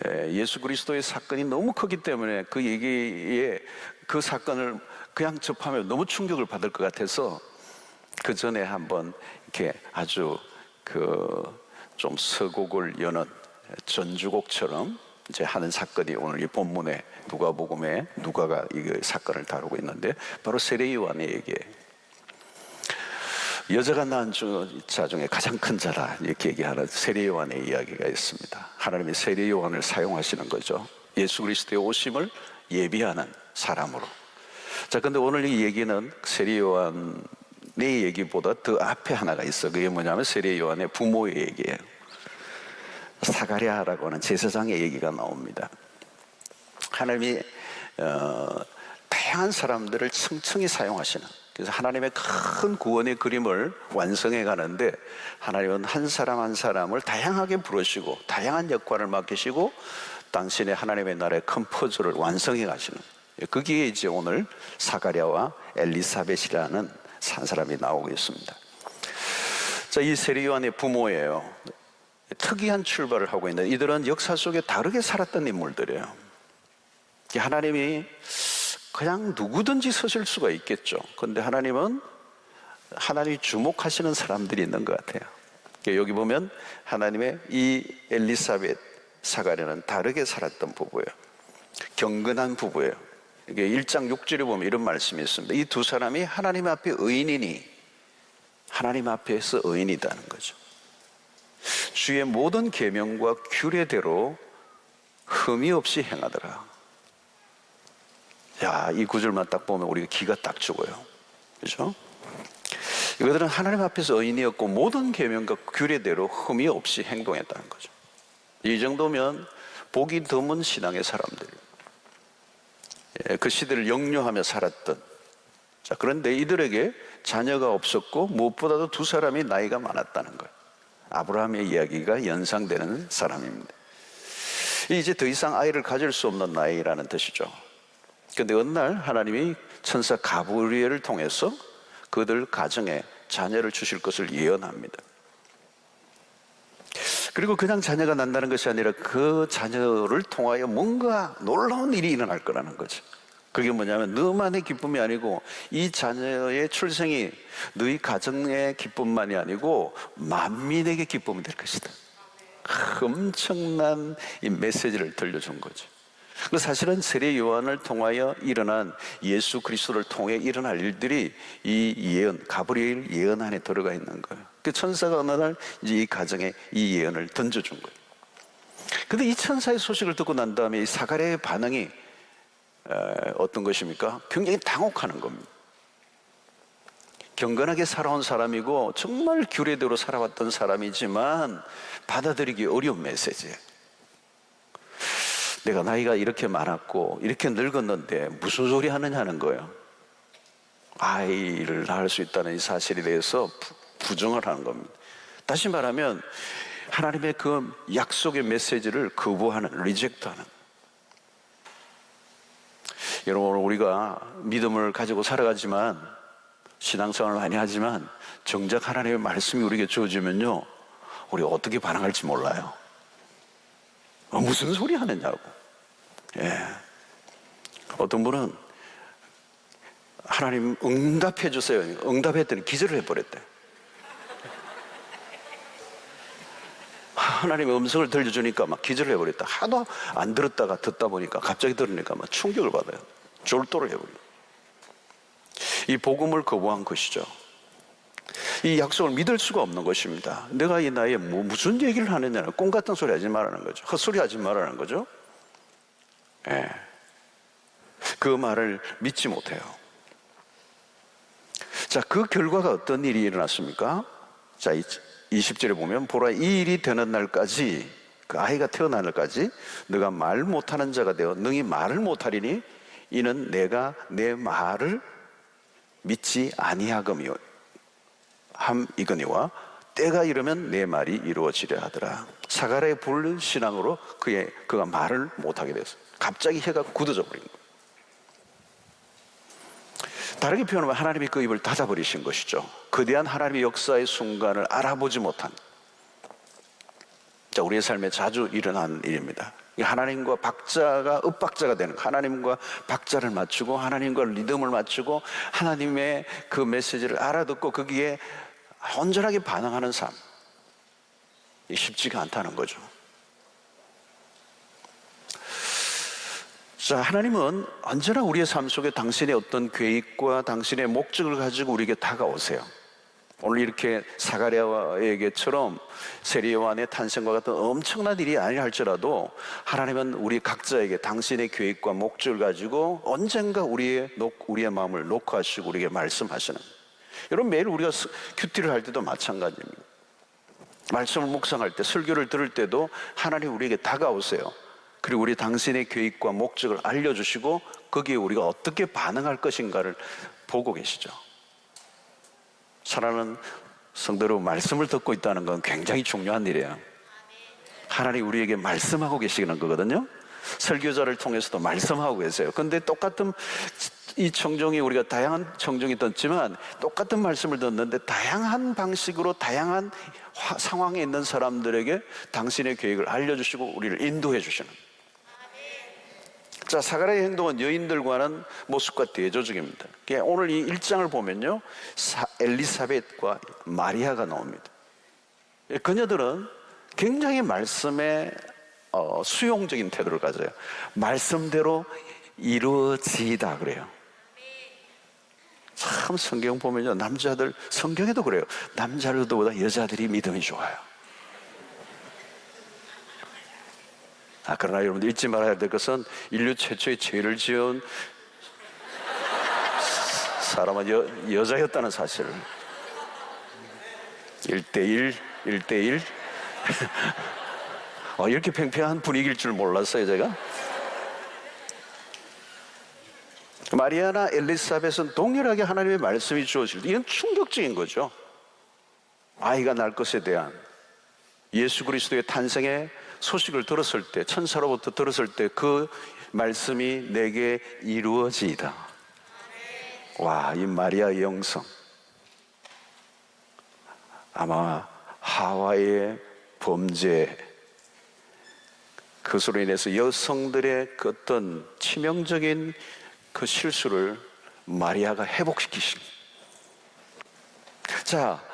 예수 그리스도의 사건이 너무 크기 때문에 그 얘기에 그 사건을 그냥 접하면 너무 충격을 받을 것 같아서 그 전에 한번 이렇게 아주 좀 서곡을 여는 전주곡처럼 이제 하는 사건이 오늘 이 본문에 누가복음에 누가가 이 사건을 다루고 있는데 바로 세례 요한의 얘기예요. 여자가 낳은 자 중에 가장 큰 자라 이렇게 얘기하는 세례 요한의 이야기가 있습니다. 하나님이 세례 요한을 사용하시는 거죠. 예수 그리스도의 오심을 예비하는 사람으로. 자, 근데 오늘 이 얘기는 세례 요한의 얘기보다 더 앞에 하나가 있어. 그게 뭐냐면 세례 요한의 부모의 얘기예요. 사가랴라고 하는 제사장의 얘기가 나옵니다. 하나님이 다양한 사람들을 층층이 사용하시는, 그래서 하나님의 큰 구원의 그림을 완성해 가는데 하나님은 한 사람 한 사람을 다양하게 부르시고 다양한 역할을 맡기시고 당신의 하나님의 나라의 큰 퍼즐을 완성해 가시는, 거기에 이제 오늘 사가랴와 엘리사벳이라는 한 사람이 나오고 있습니다. 자, 이 세례 요한의 부모예요. 특이한 출발을 하고 있는데 이들은 역사 속에 다르게 살았던 인물들이에요. 하나님이 그냥 누구든지 서실 수가 있겠죠. 그런데 하나님이 주목하시는 사람들이 있는 것 같아요. 여기 보면 하나님의 이 엘리사벳, 사가랴는 다르게 살았던 부부예요. 경건한 부부예요. 이게 1장 6절에 보면 이런 말씀이 있습니다. 이 두 사람이 하나님 앞에 의인이니 하나님 앞에서 의인이다는 거죠. 주의 모든 계명과 규례대로 흠이 없이 행하더라. 야, 이 구절만 딱 보면 우리가 기가 딱 죽어요. 그렇죠? 이것들은 하나님 앞에서 의인이었고 모든 계명과 규례대로 흠이 없이 행동했다는 거죠. 이 정도면 복이 드문 신앙의 사람들, 그 시대를 역류하며 살았던. 자, 그런데 이들에게 자녀가 없었고 무엇보다도 두 사람이 나이가 많았다는 거예요. 아브라함의 이야기가 연상되는 사람입니다. 이제 더 이상 아이를 가질 수 없는 나이라는 뜻이죠. 그런데 어느 날 하나님이 천사 가브리엘을 통해서 그들 가정에 자녀를 주실 것을 예언합니다. 그리고 그냥 자녀가 난다는 것이 아니라 그 자녀를 통하여 뭔가 놀라운 일이 일어날 거라는 거죠. 그게 뭐냐면 너만의 기쁨이 아니고 이 자녀의 출생이 너희 가정의 기쁨만이 아니고 만민에게 기쁨이 될 것이다. 엄청난 이 메시지를 들려준 거죠. 사실은 세례 요한을 통하여 일어난 예수 그리스도를 통해 일어날 일들이 이 예언, 가브리엘 예언 안에 들어가 있는 거예요. 그 천사가 어느 날 이제 이 가정에 이 예언을 던져준 거예요. 근데 이 천사의 소식을 듣고 난 다음에 이 사가랴의 반응이 어떤 것입니까? 굉장히 당혹하는 겁니다. 경건하게 살아온 사람이고 정말 규례대로 살아왔던 사람이지만 받아들이기 어려운 메시지예요. 내가 나이가 이렇게 많았고 이렇게 늙었는데 무슨 소리 하느냐는 거예요. 아이를 낳을 수 있다는 이 사실에 대해서 부정을 하는 겁니다. 다시 말하면 하나님의 그 약속의 메시지를 거부하는, 리젝트하는. 여러분, 우리가 믿음을 가지고 살아가지만, 신앙생활을 많이 하지만 정작 하나님의 말씀이 우리에게 주어지면요, 우리 어떻게 반응할지 몰라요. 무슨 소리 하느냐고. 어떤 분은 하나님 응답해 주세요. 응답했더니 기절을 해버렸대. 하나님의 음성을 들려주니까 막 기절을 해버렸다. 하도 안 들었다가 듣다 보니까 갑자기 들으니까 막 충격을 받아요. 졸도를 해버려요. 이 복음을 거부한 것이죠. 이 약속을 믿을 수가 없는 것입니다. 내가 이 나이에 무슨 얘기를 하느냐는, 꿈 같은 소리 하지 말라는 거죠. 헛소리 하지 말라는 거죠. 그 말을 믿지 못해요. 자, 그 결과가 어떤 일이 일어났습니까? 자, 20절에 보면 보라, 이 일이 되는 날까지, 그 아이가 태어나는 날까지 너가 말 못하는 자가 되어 능히 말을 못하리니 이는 내가 내 말을 믿지 아니하거니와 함이거니와 때가 이르면 내 말이 이루어지려 하더라. 사가랴의 불신앙으로 그가 말을 못하게 됐어요. 갑자기 해가 굳어져 버린 거예요. 다르게 표현하면 하나님이 그 입을 닫아버리신 것이죠. 거대한 하나님의 역사의 순간을 알아보지 못한, 자, 우리의 삶에 자주 일어나는 일입니다. 하나님과 박자가 엇박자가 되는, 하나님과 박자를 맞추고 하나님과 리듬을 맞추고 하나님의 그 메시지를 알아듣고 거기에 온전하게 반응하는 삶, 쉽지가 않다는 거죠. 자, 하나님은 언제나 우리의 삶 속에 당신의 어떤 계획과 당신의 목적을 가지고 우리에게 다가오세요. 오늘 이렇게 사가랴에게처럼 세례 요한의 탄생과 같은 엄청난 일이 아니라 할지라도 하나님은 우리 각자에게 당신의 계획과 목적을 가지고 언젠가 우리의 마음을 놓고 하시고 우리에게 말씀하시는, 여러분 매일 우리가 큐티를 할 때도 마찬가지입니다. 말씀을 묵상할 때, 설교를 들을 때도 하나님 우리에게 다가오세요. 그리고 우리 당신의 계획과 목적을 알려주시고 거기에 우리가 어떻게 반응할 것인가를 보고 계시죠. 사랑하는 성도 여러분, 말씀을 듣고 있다는 건 굉장히 중요한 일이에요. 하나님 우리에게 말씀하고 계시는 거거든요. 설교자를 통해서도 말씀하고 계세요. 그런데 똑같은 이 청종이, 우리가 다양한 청종이 듣지만 똑같은 말씀을 듣는데 다양한 방식으로 다양한 상황에 있는 사람들에게 당신의 계획을 알려주시고 우리를 인도해 주시는. 자, 사가랴의 행동은 여인들과는 모습과 대조적입니다. 오늘 이 1장을 보면요, 엘리사벳과 마리아가 나옵니다. 그녀들은 굉장히 말씀에 수용적인 태도를 가져요. 말씀대로 이루어지다 그래요. 참 성경 보면요, 남자들, 성경에도 그래요. 남자들보다 여자들이 믿음이 좋아요. 그러나 여러분들 잊지 말아야 될 것은 인류 최초의 죄를 지은 사람은 여자였다는 사실을. 1대1 이렇게 팽팽한 분위기일 줄 몰랐어요, 제가. 마리아나 엘리사벳은 동일하게 하나님의 말씀이 주어질 때, 이건 충격적인 거죠. 아이가 날 것에 대한 예수 그리스도의 탄생의 소식을 들었을 때, 천사로부터 들었을 때 그 말씀이 내게 이루어지이다. 와, 이 마리아의 영성, 아마 하와의 범죄, 그것으로 인해서 여성들의 그 어떤 치명적인 그 실수를 마리아가 회복시키신. 자,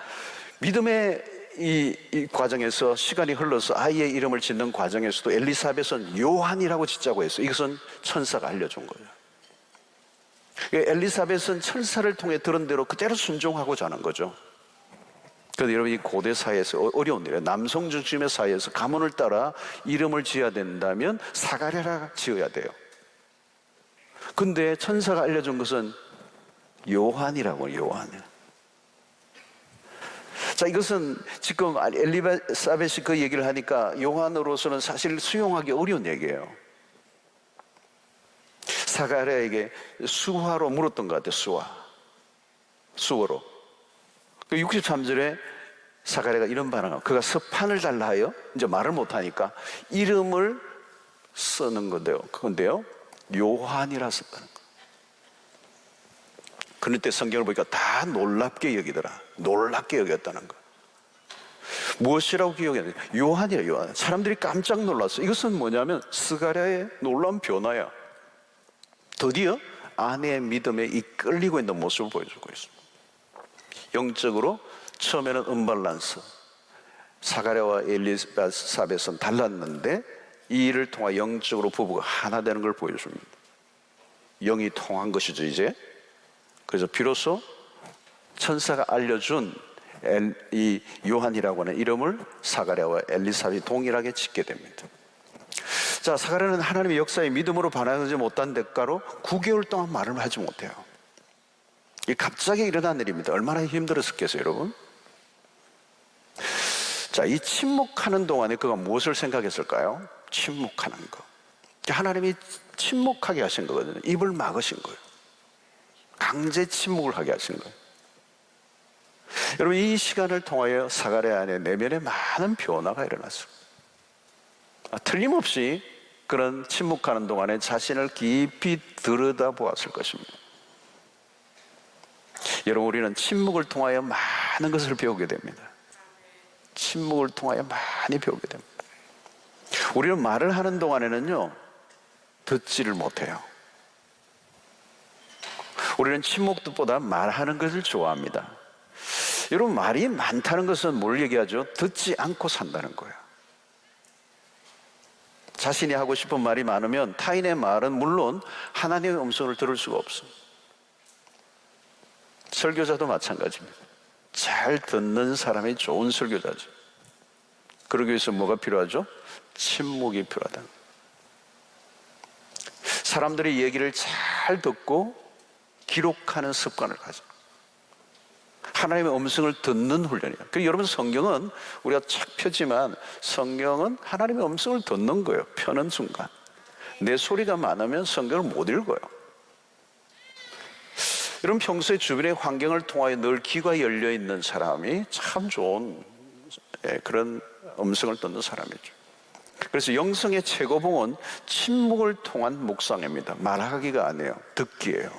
믿음의 이 과정에서 시간이 흘러서 아이의 이름을 짓는 과정에서도 엘리사벳은 요한이라고 짓자고 했어요. 이것은 천사가 알려준 거예요. 엘리사벳은 천사를 통해 들은 대로 그대로 순종하고자 하는 거죠. 그런데 여러분, 이 고대 사회에서 어려운 일이에요. 남성 중심의 사회에서 가문을 따라 이름을 지어야 된다면 사가랴라 지어야 돼요. 근데 천사가 알려준 것은 요한이라고, 요한. 자, 이것은 지금 엘리사벳이 그 얘기를 하니까 요한으로서는 사실 수용하기 어려운 얘기예요. 사가랴에게 수화로 물었던 것 같아요. 수어로. 63절에 사가랴가 이런 반응을, 그가 서판을 달라 하여, 이제 말을 못하니까 이름을 쓰는 건데요, 요한이라 썼다는 거예요. 그런데 성경을 보니까 다 놀랍게 여겼다는 거예요. 무엇이라고 기억했는지, 요한이에요, 요한. 사람들이 깜짝 놀랐어요. 이것은 뭐냐면 스가랴의 놀라운 변화야. 드디어 아내의 믿음에 이끌리고 있는 모습을 보여주고 있습니다. 영적으로 처음에는 언밸런스, 사가랴와 엘리사벳은 달랐는데 이 일을 통해 영적으로 부부가 하나 되는 걸 보여줍니다. 영이 통한 것이죠, 이제. 그래서 비로소 천사가 알려준 이 요한이라고 하는 이름을 사가랴와 엘리사벳이 동일하게 짓게 됩니다. 자, 사가랴는 하나님의 역사에 믿음으로 반응하지 못한 대가로 9개월 동안 말을 하지 못해요. 이 갑자기 일어난 일입니다. 얼마나 힘들었겠어요, 여러분? 자, 이 침묵하는 동안에 그가 무엇을 생각했을까요? 침묵하는 거. 하나님이 침묵하게 하신 거거든요. 입을 막으신 거예요. 강제 침묵을 하게 하신 거예요. 여러분, 이 시간을 통하여 사가랴 안에 내면에 많은 변화가 일어났습니다. 틀림없이 그런 침묵하는 동안에 자신을 깊이 들여다보았을 것입니다. 여러분, 우리는 침묵을 통하여 많은 것을 배우게 됩니다. 침묵을 통하여 많이 배우게 됩니다. 우리는 말을 하는 동안에는요, 듣지를 못해요. 우리는 침묵보다 말하는 것을 좋아합니다. 여러분, 말이 많다는 것은 뭘 얘기하죠? 듣지 않고 산다는 거예요. 자신이 하고 싶은 말이 많으면 타인의 말은 물론 하나님의 음성을 들을 수가 없습니다. 설교자도 마찬가지입니다. 잘 듣는 사람이 좋은 설교자죠. 그러기 위해서 뭐가 필요하죠? 침묵이 필요하다. 사람들이 얘기를 잘 듣고 기록하는 습관을 가져. 하나님의 음성을 듣는 훈련이에요. 그리고 여러분, 성경은 우리가 착 펴지만 성경은 하나님의 음성을 듣는 거예요. 펴는 순간. 내 소리가 많으면 성경을 못 읽어요. 여러분, 평소에 주변의 환경을 통하여 늘 귀가 열려 있는 사람이 참 좋은 그런 음성을 듣는 사람이죠. 그래서 영성의 최고봉은 침묵을 통한 묵상입니다. 말하기가 아니에요. 듣기예요.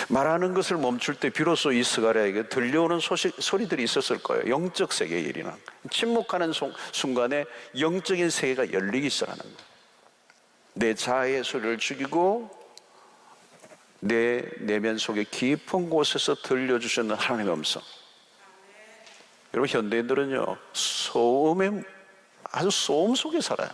말하는 것을 멈출 때 비로소 이 스가랴에게 들려오는 소리들이 있었을 거예요. 영적 세계의 일이나 침묵하는 순간에 영적인 세계가 열리기 시작하는 거예요. 내 자아의 소리를 죽이고 내 내면 속의 깊은 곳에서 들려주시는 하나님의 음성. 여러분, 현대인들은요, 아주 소음 속에 살아요.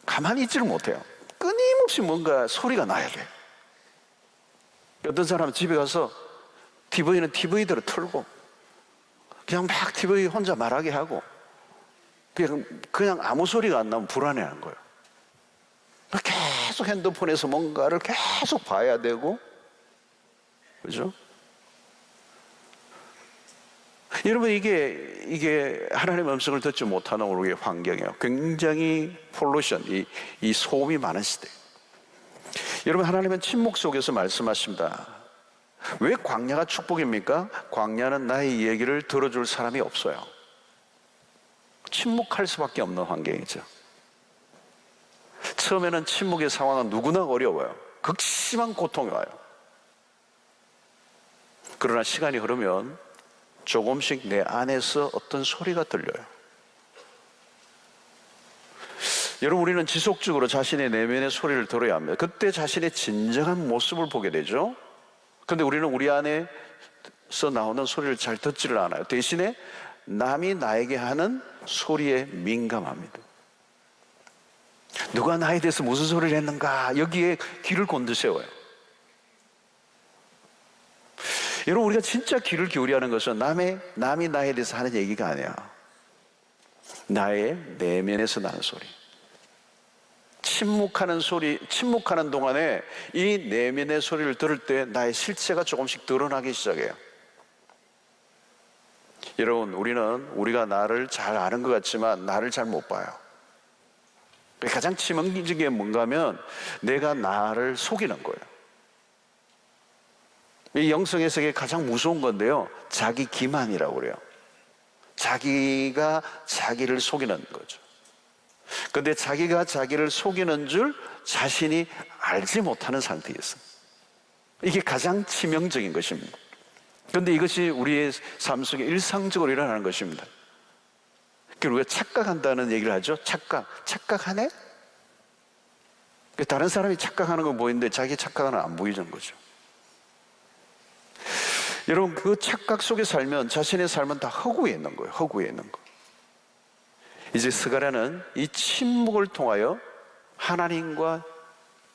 가만히 있지를 못해요. 끊임없이 뭔가 소리가 나야 돼요. 어떤 사람은 집에 가서 TV는 TV대로 틀고 그냥 막 TV 혼자 말하게 하고 그냥 아무 소리가 안 나면 불안해하는 거예요. 계속 핸드폰에서 뭔가를 계속 봐야 되고, 그죠? 여러분, 이게 하나님의 음성을 듣지 못하는 우리의 환경이에요. 굉장히 폴루션, 이 소음이 많은 시대. 여러분, 하나님은 침묵 속에서 말씀하십니다. 왜 광야가 축복입니까? 광야는 나의 얘기를 들어줄 사람이 없어요. 침묵할 수밖에 없는 환경이죠. 처음에는 침묵의 상황은 누구나 어려워요. 극심한 고통이 와요. 그러나 시간이 흐르면 조금씩 내 안에서 어떤 소리가 들려요. 여러분, 우리는 지속적으로 자신의 내면의 소리를 들어야 합니다. 그때 자신의 진정한 모습을 보게 되죠. 그런데 우리는 우리 안에서 나오는 소리를 잘 듣지를 않아요. 대신에 남이 나에게 하는 소리에 민감합니다. 누가 나에 대해서 무슨 소리를 했는가, 여기에 귀를 곤두세워요. 여러분, 우리가 진짜 귀를 기울여야 하는 것은 남이 나에 대해서 하는 얘기가 아니야. 나의 내면에서 나는 소리. 침묵하는 동안에 이 내면의 소리를 들을 때 나의 실체가 조금씩 드러나기 시작해요. 여러분, 우리가 나를 잘 아는 것 같지만 나를 잘 못 봐요. 가장 치명적인 게 뭔가 하면 내가 나를 속이는 거예요. 이 영성의 세계에 가장 무서운 건데요, 자기 기만이라고 그래요. 자기가 자기를 속이는 거죠. 그런데 자기가 자기를 속이는 줄 자신이 알지 못하는 상태에 있어요. 이게 가장 치명적인 것입니다. 그런데 이것이 우리의 삶 속에 일상적으로 일어나는 것입니다. 우리가 착각한다는 얘기를 하죠. 착각하네? 다른 사람이 착각하는 건 보이는데 자기 착각은 안 보이는 거죠. 여러분, 그 착각 속에 살면 자신의 삶은 다 허구에 있는 거예요. 허구에 있는 거. 이제 스가랴는 이 침묵을 통하여 하나님과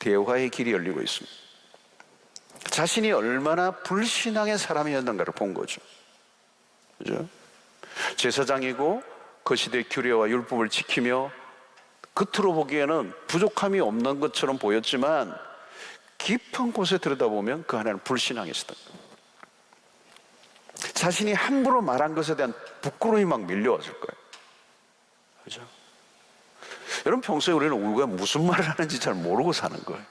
대화의 길이 열리고 있습니다. 자신이 얼마나 불신앙의 사람이었는가를 본 거죠. 그죠? 제사장이고 그 시대의 규례와 율법을 지키며 겉으로 보기에는 부족함이 없는 것처럼 보였지만 깊은 곳에 들여다보면 그 안에는 불신앙이 있었던 거예요. 자신이 함부로 말한 것에 대한 부끄러움이 막 밀려왔을 거예요. 그죠? 여러분, 평소에 우리는 우리가 무슨 말을 하는지 잘 모르고 사는 거예요.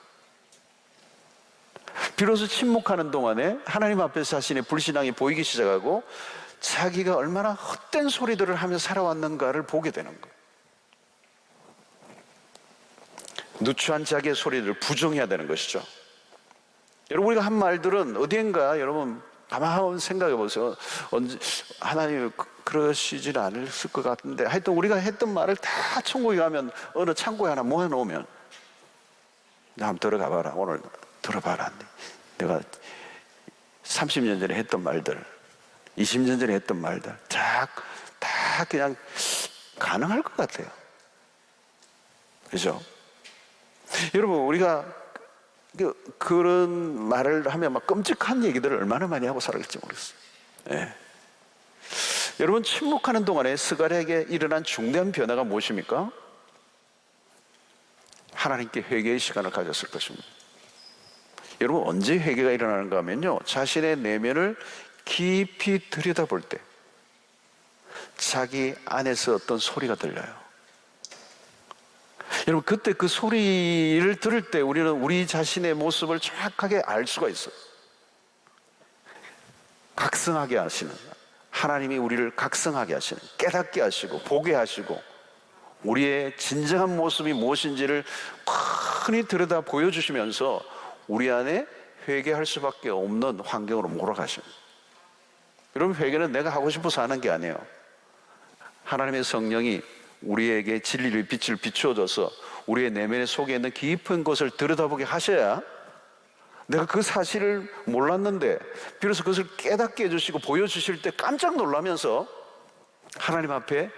비로소 침묵하는 동안에 하나님 앞에서 자신의 불신앙이 보이기 시작하고 자기가 얼마나 헛된 소리들을 하며 살아왔는가를 보게 되는 거예요. 누추한 자기의 소리를 부정해야 되는 것이죠. 여러분, 우리가 한 말들은 어디엔가 여러분 가만히 생각해 보세요. 언제 하나님이 그러시질 않았을 것 같은데, 하여튼 우리가 했던 말을 다 천국에 가면 어느 창고에 하나 모아놓으면, 나 한번 들어가 봐라. 오늘 들어봐라. 내가 30년 전에 했던 말들, 20년 전에 했던 말들 다 그냥 가능할 것 같아요. 그죠? 여러분, 우리가 그런 말을 하면 막 끔찍한 얘기들을 얼마나 많이 하고 살았을지 모르겠어요. 예. 여러분, 침묵하는 동안에 스가랴에게 일어난 중대한 변화가 무엇입니까? 하나님께 회개의 시간을 가졌을 것입니다. 여러분, 언제 회개가 일어나는가 하면요, 자신의 내면을 깊이 들여다볼 때 자기 안에서 어떤 소리가 들려요. 여러분, 그때 그 소리를 들을 때 우리는 우리 자신의 모습을 정확하게 알 수가 있어요. 각성하게 하시는, 하나님이 우리를 각성하게 하시는, 깨닫게 하시고 보게 하시고 우리의 진정한 모습이 무엇인지를 훤히 들여다 보여주시면서 우리 안에 회개할 수밖에 없는 환경으로 몰아가십니다. 여러분, 회개는 내가 하고 싶어서 하는 게 아니에요. 하나님의 성령이 우리에게 진리의 빛을 비추어줘서 우리의 내면의 속에 있는 깊은 것을 들여다보게 하셔야, 내가 그 사실을 몰랐는데 비로소 그것을 깨닫게 해주시고 보여주실 때 깜짝 놀라면서 하나님 앞에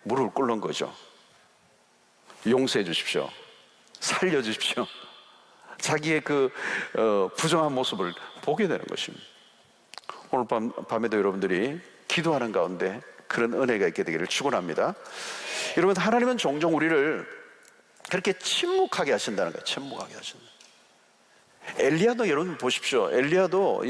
무릎을 꿇는 거죠. 용서해 주십시오. 살려 주십시오. 자기의 그 부정한 모습을 보게 되는 것입니다. 오늘 밤에도 여러분들이 기도하는 가운데 그런 은혜가 있게 되기를 축원합니다. 여러분, 하나님은 종종 우리를 그렇게 침묵하게 하신다는 거예요. 침묵하게 하신다. 엘리야도 여러분 보십시오. 엘리야도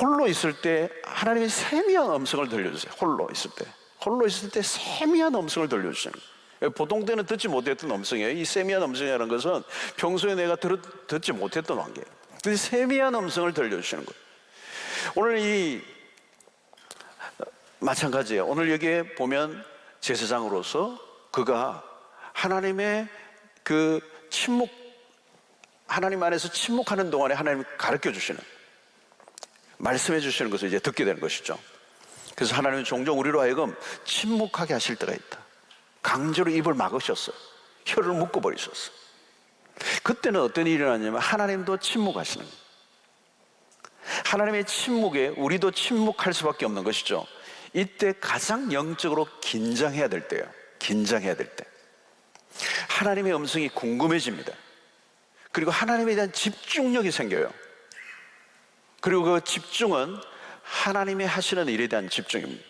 홀로 있을 때 하나님의 세미한 음성을 들려주세요. 홀로 있을 때 세미한 음성을 들려주시는 거예요. 보통 때는 듣지 못했던 음성이에요. 이 세미한 음성이라는 것은 평소에 내가 듣지 못했던 관계예요. 그 세미한 음성을 들려주시는 거예요. 오늘 마찬가지예요. 오늘 여기에 보면 제사장으로서 그가 하나님의 그 하나님 안에서 침묵하는 동안에 하나님이 가르쳐 주시는, 말씀해 주시는 것을 이제 듣게 되는 것이죠. 그래서 하나님은 종종 우리로 하여금 침묵하게 하실 때가 있다. 강제로 입을 막으셨어요. 혀를 묶어버리셨어요. 그때는 어떤 일이 일어나냐면 하나님도 침묵하시는 거예요. 하나님의 침묵에 우리도 침묵할 수밖에 없는 것이죠. 이때 가장 영적으로 긴장해야 될 때예요. 긴장해야 될 때. 하나님의 음성이 궁금해집니다. 그리고 하나님에 대한 집중력이 생겨요. 그리고 그 집중은 하나님이 하시는 일에 대한 집중입니다.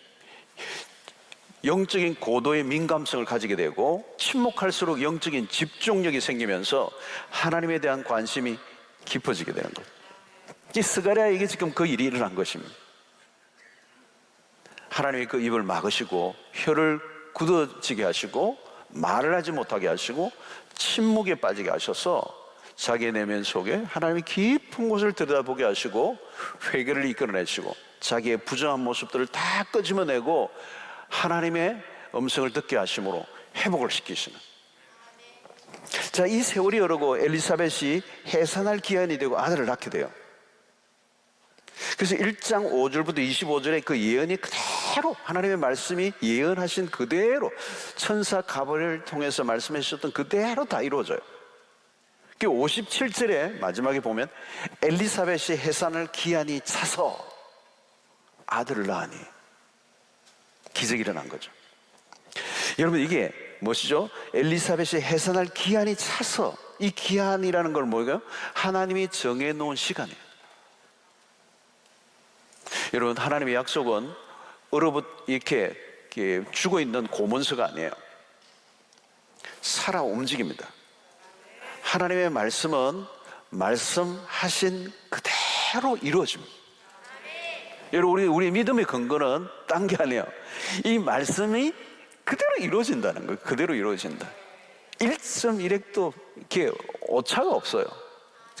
영적인 고도의 민감성을 가지게 되고 침묵할수록 영적인 집중력이 생기면서 하나님에 대한 관심이 깊어지게 되는 거예요. 이 스가랴에게 지금 그 일이 일어난 것입니다. 하나님이 그 입을 막으시고 혀를 굳어지게 하시고 말을 하지 못하게 하시고 침묵에 빠지게 하셔서 자기의 내면 속에 하나님이 깊은 곳을 들여다보게 하시고 회개를 이끌어내시고 자기의 부정한 모습들을 다 끄집어내고 하나님의 음성을 듣게 하심으로 회복을 시키시는. 자, 이 세월이 흐르고 엘리사벳이 해산할 기한이 되고 아들을 낳게 돼요. 그래서 1장 5절부터 25절에 그 예언이 그대로, 하나님의 말씀이 예언하신 그대로 천사 가브리엘을 통해서 말씀해 주셨던 그대로 다 이루어져요. 57절에 마지막에 보면 엘리사벳이 해산할 기한이 차서 아들을 낳으니 기적이 일어난 거죠. 여러분, 이게 무엇이죠? 엘리사벳이 해산할 기한이 차서, 이 기한이라는 걸 뭐예요? 하나님이 정해놓은 시간이에요. 여러분, 하나님의 약속은 이렇게 죽어있는 고문서가 아니에요. 살아 움직입니다. 하나님의 말씀은 말씀하신 그대로 이루어집니다. 여러분, 우리 믿음의 근거는 딴 게 아니에요. 이 말씀이 그대로 이루어진다는 거예요. 그대로 이루어진다. 1.1핵도 이렇게 오차가 없어요.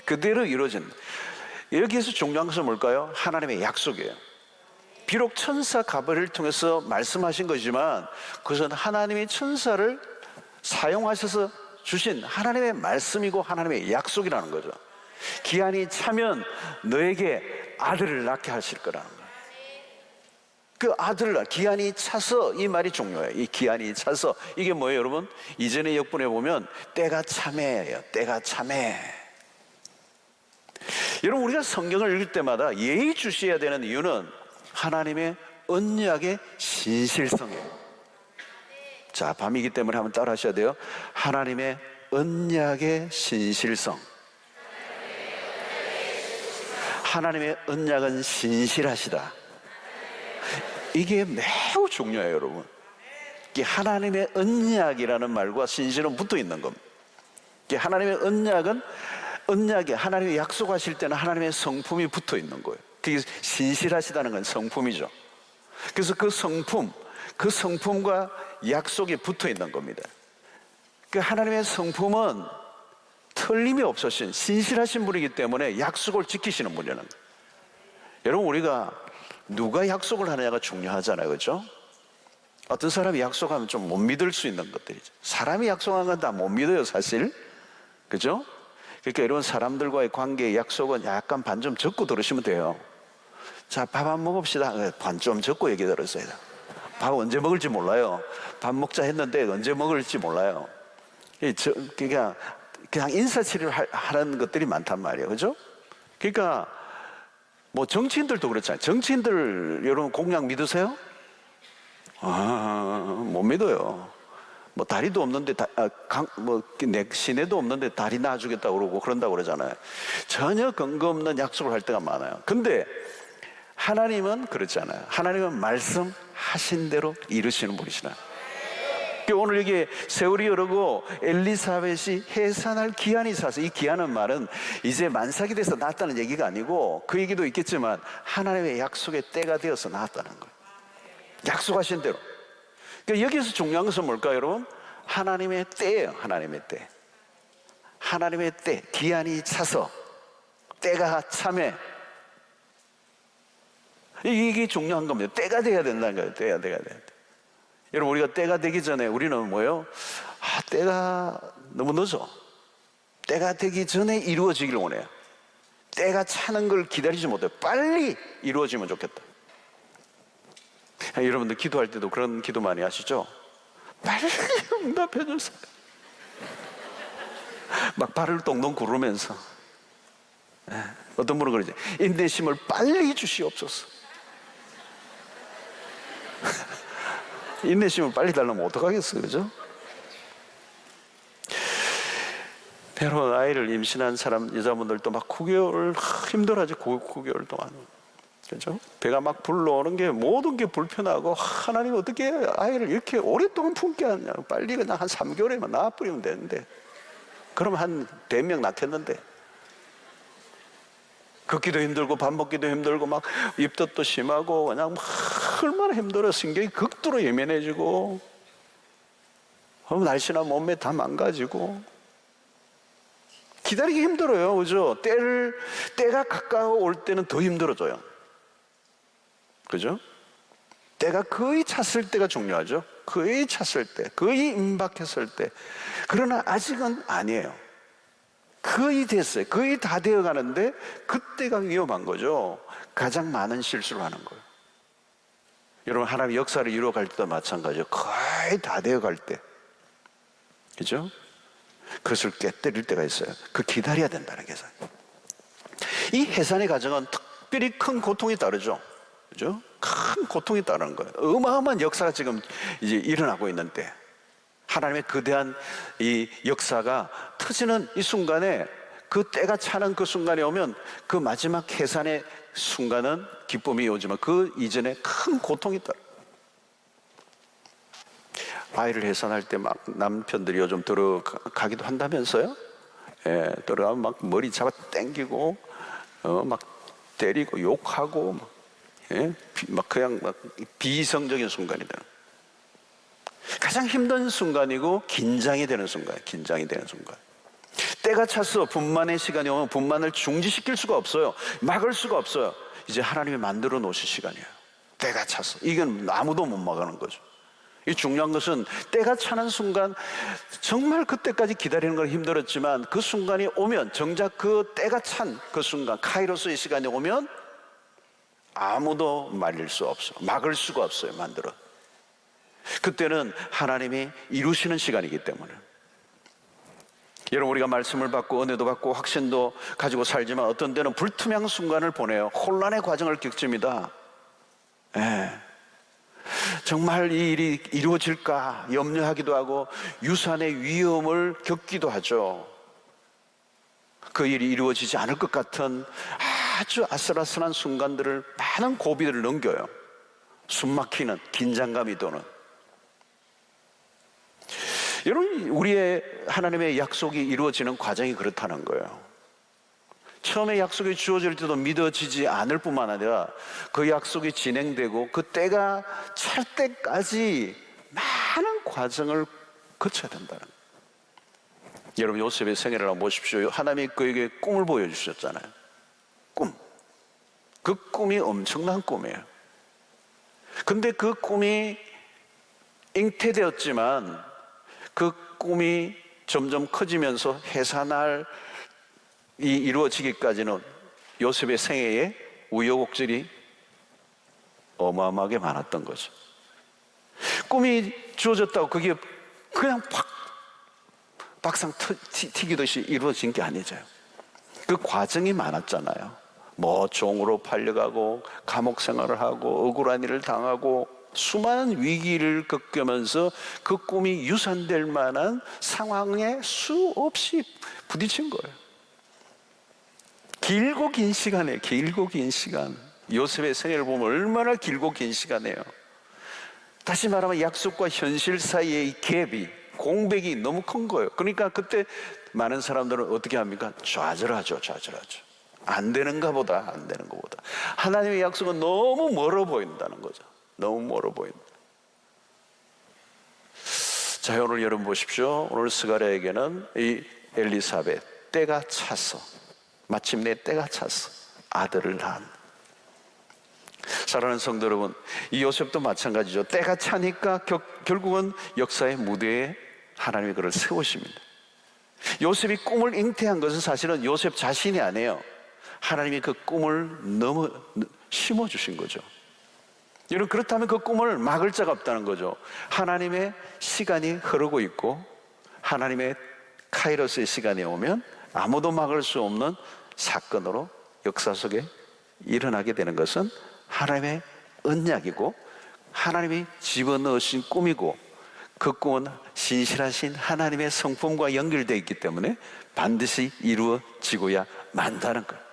그대로 이루어진다. 여기에서 중요한 것은 뭘까요? 하나님의 약속이에요. 비록 천사 가브리엘을 통해서 말씀하신 거지만 그것은 하나님이 천사를 사용하셔서 주신 하나님의 말씀이고 하나님의 약속이라는 거죠. 기한이 차면 너에게 아들을 낳게 하실 거라는 거예요. 그 아들을 기한이 차서, 이 말이 중요해요. 이 기한이 차서. 이게 뭐예요, 여러분? 이전의 역분에 보면 때가 참해예요. 때가 참해. 여러분, 우리가 성경을 읽을 때마다 예의주시해야 되는 이유는 하나님의 언약의 신실성이에요. 자, 밤이기 때문에 한번 따라 하셔야 돼요. 하나님의 언약의 신실성. 하나님의 언약은 신실하시다. 이게 매우 중요해요, 여러분. 이게 하나님의 언약이라는 말과 신실은 붙어 있는 겁니다. 이게 하나님의 언약에 하나님이 약속하실 때는 하나님의 성품이 붙어 있는 거예요. 그게 신실하시다는 건 성품이죠. 그래서 그 성품과 약속이 붙어 있는 겁니다. 그 하나님의 성품은 틀림이 없으신 신실하신 분이기 때문에 약속을 지키시는 분이라는 거예요. 여러분, 우리가 누가 약속을 하느냐가 중요하잖아요, 그렇죠? 어떤 사람이 약속하면 좀 못 믿을 수 있는 것들이죠. 사람이 약속한 건 다 못 믿어요, 사실. 그죠? 그러니까 여러분, 사람들과의 관계의 약속은 약간 반 좀 적고 들으시면 돼요. 자, 밥 안 먹읍시다. 반 좀 적고 얘기 들었어요. 밥 언제 먹을지 몰라요. 밥 먹자 했는데 언제 먹을지 몰라요. 그냥 인사치레를 하는 것들이 많단 말이에요, 그죠? 그러니까 뭐 정치인들도 그렇잖아요. 정치인들 여러분 공약 믿으세요? 못 믿어요. 뭐 다리도 없는데 시내도 없는데 다리 놔주겠다고 그러고 그런다고 그러잖아요. 전혀 근거 없는 약속을 할 때가 많아요. 근데 하나님은 그렇지 않아요. 하나님은 말씀하신 대로 이루시는 분이시라. 오늘 여기 세월이 흐르고 엘리사벳이 해산할 기한이 차서, 이 기한은 말은 이제 만삭이 돼서 낳았다는 얘기가 아니고, 그 얘기도 있겠지만 하나님의 약속의 때가 되어서 낳았다는 거예요. 약속하신 대로. 그러니까 여기서 중요한 것은 뭘까요, 여러분? 하나님의 때예요. 하나님의 때. 하나님의 때, 기한이 차서 때가 참해. 이게 중요한 겁니다. 때가 돼야 된다는 거예요. 때가 돼야 돼. 여러분, 우리가 때가 되기 전에 우리는 뭐예요? 때가 너무 늦어. 때가 되기 전에 이루어지기를 원해요. 때가 차는 걸 기다리지 못해요. 빨리 이루어지면 좋겠다. 여러분들 기도할 때도 그런 기도 많이 하시죠? 빨리 응답해 주세요. 막 발을 동동 구르면서. 어떤 분은 그러지, 인내심을 빨리 주시옵소서. 인내심을 빨리 달라면 어떡하겠어요, 그죠? 여러분, 아이를 임신한 사람, 여자분들도 막 9개월 힘들어하죠. 9개월 동안. 그죠? 배가 막 불러오는 게, 모든 게 불편하고, 하나님 어떻게 아이를 이렇게 오랫동안 품게 하냐. 빨리 그냥 한 3개월에만 낳아버리면 되는데. 그럼 한 4명 낳겠는데. 걷기도 힘들고 밥 먹기도 힘들고 막 입덧도 심하고 그냥 막 얼마나 힘들어. 신경이 극도로 예민해지고 날씨나 몸매 다 망가지고 기다리기 힘들어요, 그죠? 때가 가까워 올 때는 더 힘들어져요, 그죠? 때가 거의 찼을 때가 중요하죠. 거의 찼을 때, 거의 임박했을 때. 그러나 아직은 아니에요. 거의 됐어요. 거의 다 되어 가는데 그때가 위험한 거죠. 가장 많은 실수를 하는 거예요. 여러분, 하나님의 역사를 이루어갈 때도 마찬가지죠. 거의 다 되어 갈 때, 그죠? 그것을 깨뜨릴 때가 있어요. 그 기다려야 된다는 게. 이 해산의 과정은 특별히 큰 고통이 따르죠, 그죠? 큰 고통이 따르는 거예요. 어마어마한 역사가 지금 이제 일어나고 있는데, 하나님의 거대한 이 역사가 터지는 이 순간에, 그 때가 차는 그 순간에 오면, 그 마지막 해산의 순간은 기쁨이 오지만 그 이전에 큰 고통이 따라. 아이를 해산할 때 막 남편들이 요즘 들어가기도 한다면서요? 예, 들어가면 막 머리 잡아 당기고 막 때리고 욕하고 막, 예? 막 그냥 막 비이성적인 순간이다. 가장 힘든 순간이고 긴장이 되는 순간, 긴장이 되는 순간. 때가 차서 분만의 시간이 오면 분만을 중지시킬 수가 없어요. 막을 수가 없어요. 이제 하나님이 만들어 놓으실 시간이에요. 때가 차서. 이건 아무도 못 막는 거죠. 이 중요한 것은 때가 차는 순간, 정말 그때까지 기다리는 건 힘들었지만 그 순간이 오면, 정작 그 때가 찬 그 순간, 카이로스의 시간이 오면 아무도 말릴 수 없어. 막을 수가 없어요. 만들어. 그때는 하나님이 이루시는 시간이기 때문에. 여러분, 우리가 말씀을 받고 은혜도 받고 확신도 가지고 살지만 어떤 때는 불투명 순간을 보내요. 혼란의 과정을 겪습니다. 정말 이 일이 이루어질까 염려하기도 하고 유산의 위험을 겪기도 하죠. 그 일이 이루어지지 않을 것 같은 아주 아슬아슬한 순간들을, 많은 고비들을 넘겨요. 숨막히는, 긴장감이 도는. 여러분, 우리의 하나님의 약속이 이루어지는 과정이 그렇다는 거예요. 처음에 약속이 주어질 때도 믿어지지 않을 뿐만 아니라 그 약속이 진행되고 그 때가 찰 때까지 많은 과정을 거쳐야 된다는 거예요. 여러분, 요셉의 생애를 한번 보십시오. 하나님이 그에게 꿈을 보여주셨잖아요. 꿈. 그 꿈이 엄청난 꿈이에요. 근데 그 꿈이 잉태되었지만 그 꿈이 점점 커지면서 해산할이 이루어지기까지는 요셉의 생애에 우여곡절이 어마어마하게 많았던 거죠. 꿈이 주어졌다고 그게 그냥 박상 튀기듯이 이루어진 게 아니죠. 그 과정이 많았잖아요. 뭐 종으로 팔려가고 감옥 생활을 하고 억울한 일을 당하고 수많은 위기를 겪으면서 그 꿈이 유산될 만한 상황에 수없이 부딪힌 거예요. 길고 긴 시간이에요. 길고 긴 시간. 요셉의 생애를 보면 얼마나 길고 긴 시간이에요. 다시 말하면 약속과 현실 사이의 이 갭이, 공백이 너무 큰 거예요. 그러니까 그때 많은 사람들은 어떻게 합니까? 좌절하죠. 안 되는가 보다. 하나님의 약속은 너무 멀어 보인다는 거죠. 너무 멀어 보인다. 자, 오늘 여러분 보십시오. 오늘 스가랴에게는 이 엘리사벳, 때가 차서, 마침내 때가 차서 아들을 낳은. 사랑하는 성도 여러분, 이 요셉도 마찬가지죠. 때가 차니까 결국은 역사의 무대에 하나님이 그를 세우십니다. 요셉이 꿈을 잉태한 것은 사실은 요셉 자신이 아니에요. 하나님이 그 꿈을 너무 심어주신 거죠. 여러분, 그렇다면 그 꿈을 막을 자가 없다는 거죠. 하나님의 시간이 흐르고 있고 하나님의 카이로스의 시간이 오면 아무도 막을 수 없는 사건으로 역사 속에 일어나게 되는 것은 하나님의 언약이고 하나님이 집어넣으신 꿈이고, 그 꿈은 신실하신 하나님의 성품과 연결되어 있기 때문에 반드시 이루어지고야 만다는 거예요.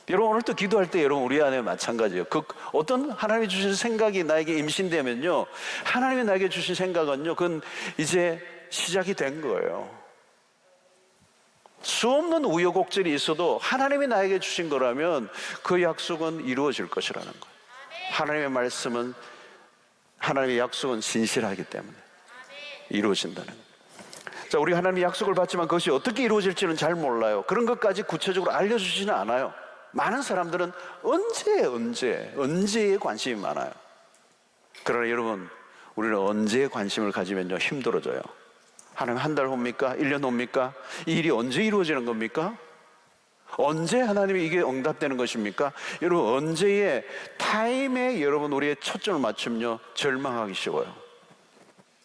여러분, 오늘 또 기도할 때 여러분 우리 안에 마찬가지예요. 어떤 하나님이 주신 생각이 나에게 임신되면요, 하나님이 나에게 주신 생각은요, 그건 이제 시작이 된 거예요. 수없는 우여곡절이 있어도 하나님이 나에게 주신 거라면 그 약속은 이루어질 것이라는 거예요. 하나님의 말씀은, 하나님의 약속은 신실하기 때문에 이루어진다는 거예요. 자, 우리 하나님의 약속을 받지만 그것이 어떻게 이루어질지는 잘 몰라요. 그런 것까지 구체적으로 알려주지는 않아요. 많은 사람들은 언제에 관심이 많아요. 그러나 여러분, 우리는 언제에 관심을 가지면요 힘들어져요. 하나님 한 달 옵니까? 1년 옵니까? 이 일이 언제 이루어지는 겁니까? 언제 하나님이 이게 응답되는 것입니까? 여러분, 언제의 타임에 여러분 우리의 초점을 맞추면요 절망하기 쉬워요.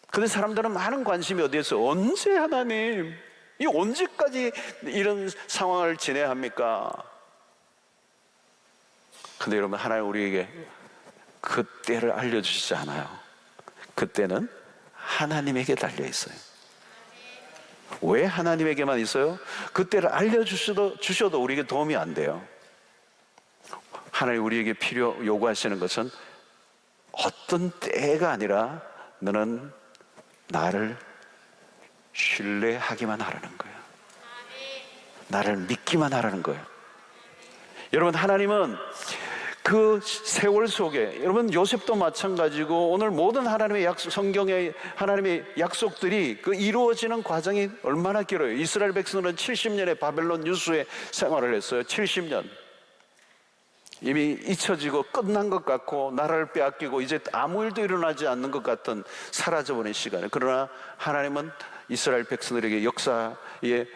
근데 사람들은 많은 관심이 어디에서, 언제 하나님, 이 언제까지 이런 상황을 지내야 합니까? 근데 여러분, 하나님 우리에게 그 때를 알려주시지 않아요. 그 때는 하나님에게 달려있어요. 왜 하나님에게만 있어요? 그 때를 알려주셔도 우리에게 도움이 안 돼요. 하나님 우리에게 요구하시는 것은 어떤 때가 아니라 너는 나를 신뢰하기만 하라는 거예요. 나를 믿기만 하라는 거예요. 여러분, 하나님은 그 세월 속에, 여러분 요셉도 마찬가지고 오늘 모든 하나님의 성경의 하나님의 약속들이 그 이루어지는 과정이 얼마나 길어요. 이스라엘 백성들은 70년의 바벨론 유수의 생활을 했어요. 70년. 이미 잊혀지고 끝난 것 같고 나라를 빼앗기고 이제 아무 일도 일어나지 않는 것 같은 사라져버린 시간에, 그러나 하나님은 이스라엘 백성들에게 역사의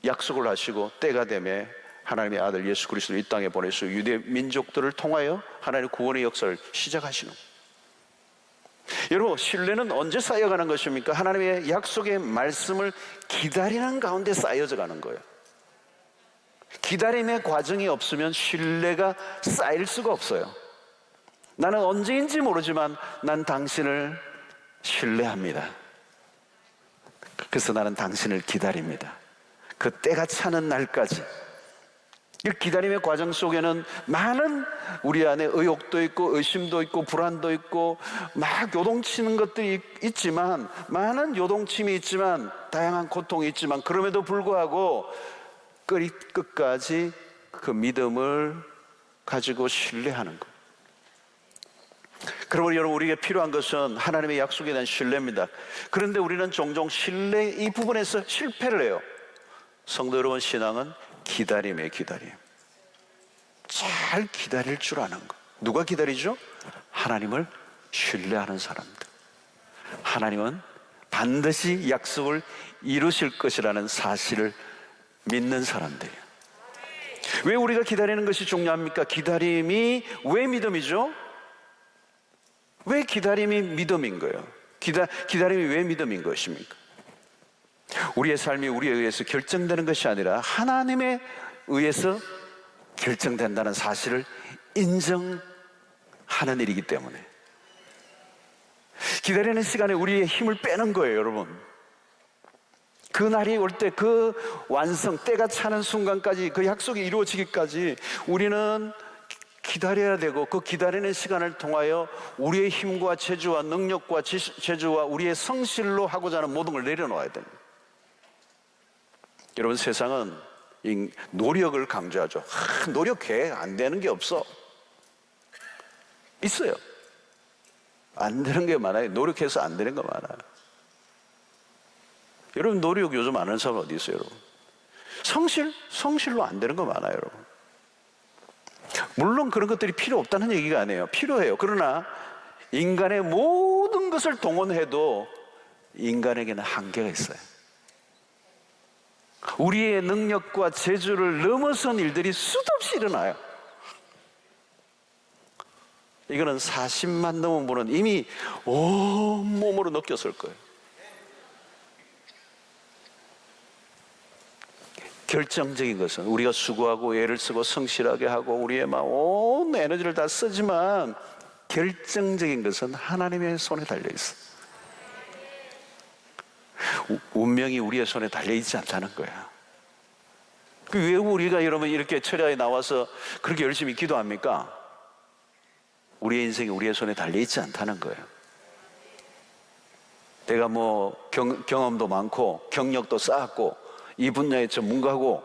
약속을 하시고 때가 되매 하나님의 아들 예수 그리스도를 이 땅에 보내서 유대 민족들을 통하여 하나님의 구원의 역사를 시작하시는 거예요. 여러분, 신뢰는 언제 쌓여가는 것입니까? 하나님의 약속의 말씀을 기다리는 가운데 쌓여져 가는 거예요. 기다림의 과정이 없으면 신뢰가 쌓일 수가 없어요. 나는 언제인지 모르지만 난 당신을 신뢰합니다. 그래서 나는 당신을 기다립니다. 그 때가 차는 날까지. 이 기다림의 과정 속에는 많은 우리 안에 의욕도 있고 의심도 있고 불안도 있고 막 요동치는 것들이 있지만, 많은 요동침이 있지만, 다양한 고통이 있지만, 그럼에도 불구하고 끝까지 그 믿음을 가지고 신뢰하는 것. 그러므로 여러분, 우리에게 필요한 것은 하나님의 약속에 대한 신뢰입니다. 그런데 우리는 종종 신뢰 이 부분에서 실패를 해요. 성도 여러분, 신앙은 기다림이에요. 기다림. 잘 기다릴 줄 아는 것. 누가 기다리죠? 하나님을 신뢰하는 사람들. 하나님은 반드시 약속을 이루실 것이라는 사실을 믿는 사람들이에요. 왜 우리가 기다리는 것이 중요합니까? 기다림이 왜 믿음이죠? 왜 기다림이 믿음인 거예요? 기다림이 왜 믿음인 것입니까? 우리의 삶이 우리에 의해서 결정되는 것이 아니라 하나님에 의해서 결정된다는 사실을 인정하는 일이기 때문에, 기다리는 시간에 우리의 힘을 빼는 거예요. 여러분, 그 날이 올 때, 그 완성, 때가 차는 순간까지, 그 약속이 이루어지기까지 우리는 기다려야 되고, 그 기다리는 시간을 통하여 우리의 힘과 재주와 능력과 재주와 우리의 성실로 하고자 하는 모든 걸 내려놓아야 됩니다. 여러분, 세상은 이 노력을 강조하죠. 노력해, 안 되는 게 없어. 있어요. 안 되는 게 많아요. 노력해서 안 되는 거 많아요. 여러분, 노력 요즘 안 하는 사람 어디 있어요, 여러분? 성실로 안 되는 거 많아요, 여러분. 물론 그런 것들이 필요 없다는 얘기가 아니에요. 필요해요. 그러나 인간의 모든 것을 동원해도 인간에게는 한계가 있어요. 우리의 능력과 재주를 넘어선 일들이 수도 없이 일어나요. 이거는 40만 넘은 분은 이미 온몸으로 느꼈을 거예요. 결정적인 것은 우리가 수고하고 애를 쓰고 성실하게 하고 우리의 막 온 에너지를 다 쓰지만, 결정적인 것은 하나님의 손에 달려 있어. 운명이 우리의 손에 달려있지 않다는 거야. 왜 우리가 여러분 이렇게 철야에 나와서 그렇게 열심히 기도합니까? 우리의 인생이 우리의 손에 달려있지 않다는 거예요. 내가 뭐 경험도 많고 경력도 쌓았고 이 분야의 전문가고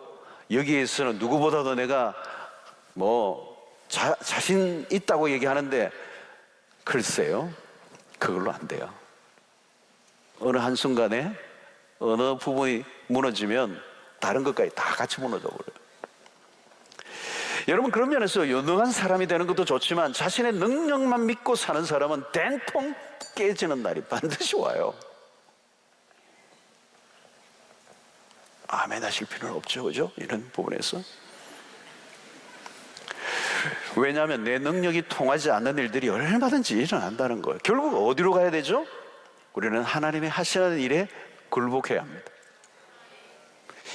여기에서는 누구보다도 내가 뭐 자신 있다고 얘기하는데, 글쎄요, 그걸로 안 돼요. 어느 한순간에 어느 부분이 무너지면 다른 것까지 다 같이 무너져 버려요. 여러분, 그런 면에서 유능한 사람이 되는 것도 좋지만 자신의 능력만 믿고 사는 사람은 된통 깨지는 날이 반드시 와요. 아멘 하실 필요는 없죠, 그죠? 이런 부분에서. 왜냐하면 내 능력이 통하지 않는 일들이 얼마든지 일어난다는 거예요. 결국 어디로 가야 되죠? 우리는 하나님이 하시는 일에 굴복해야 합니다.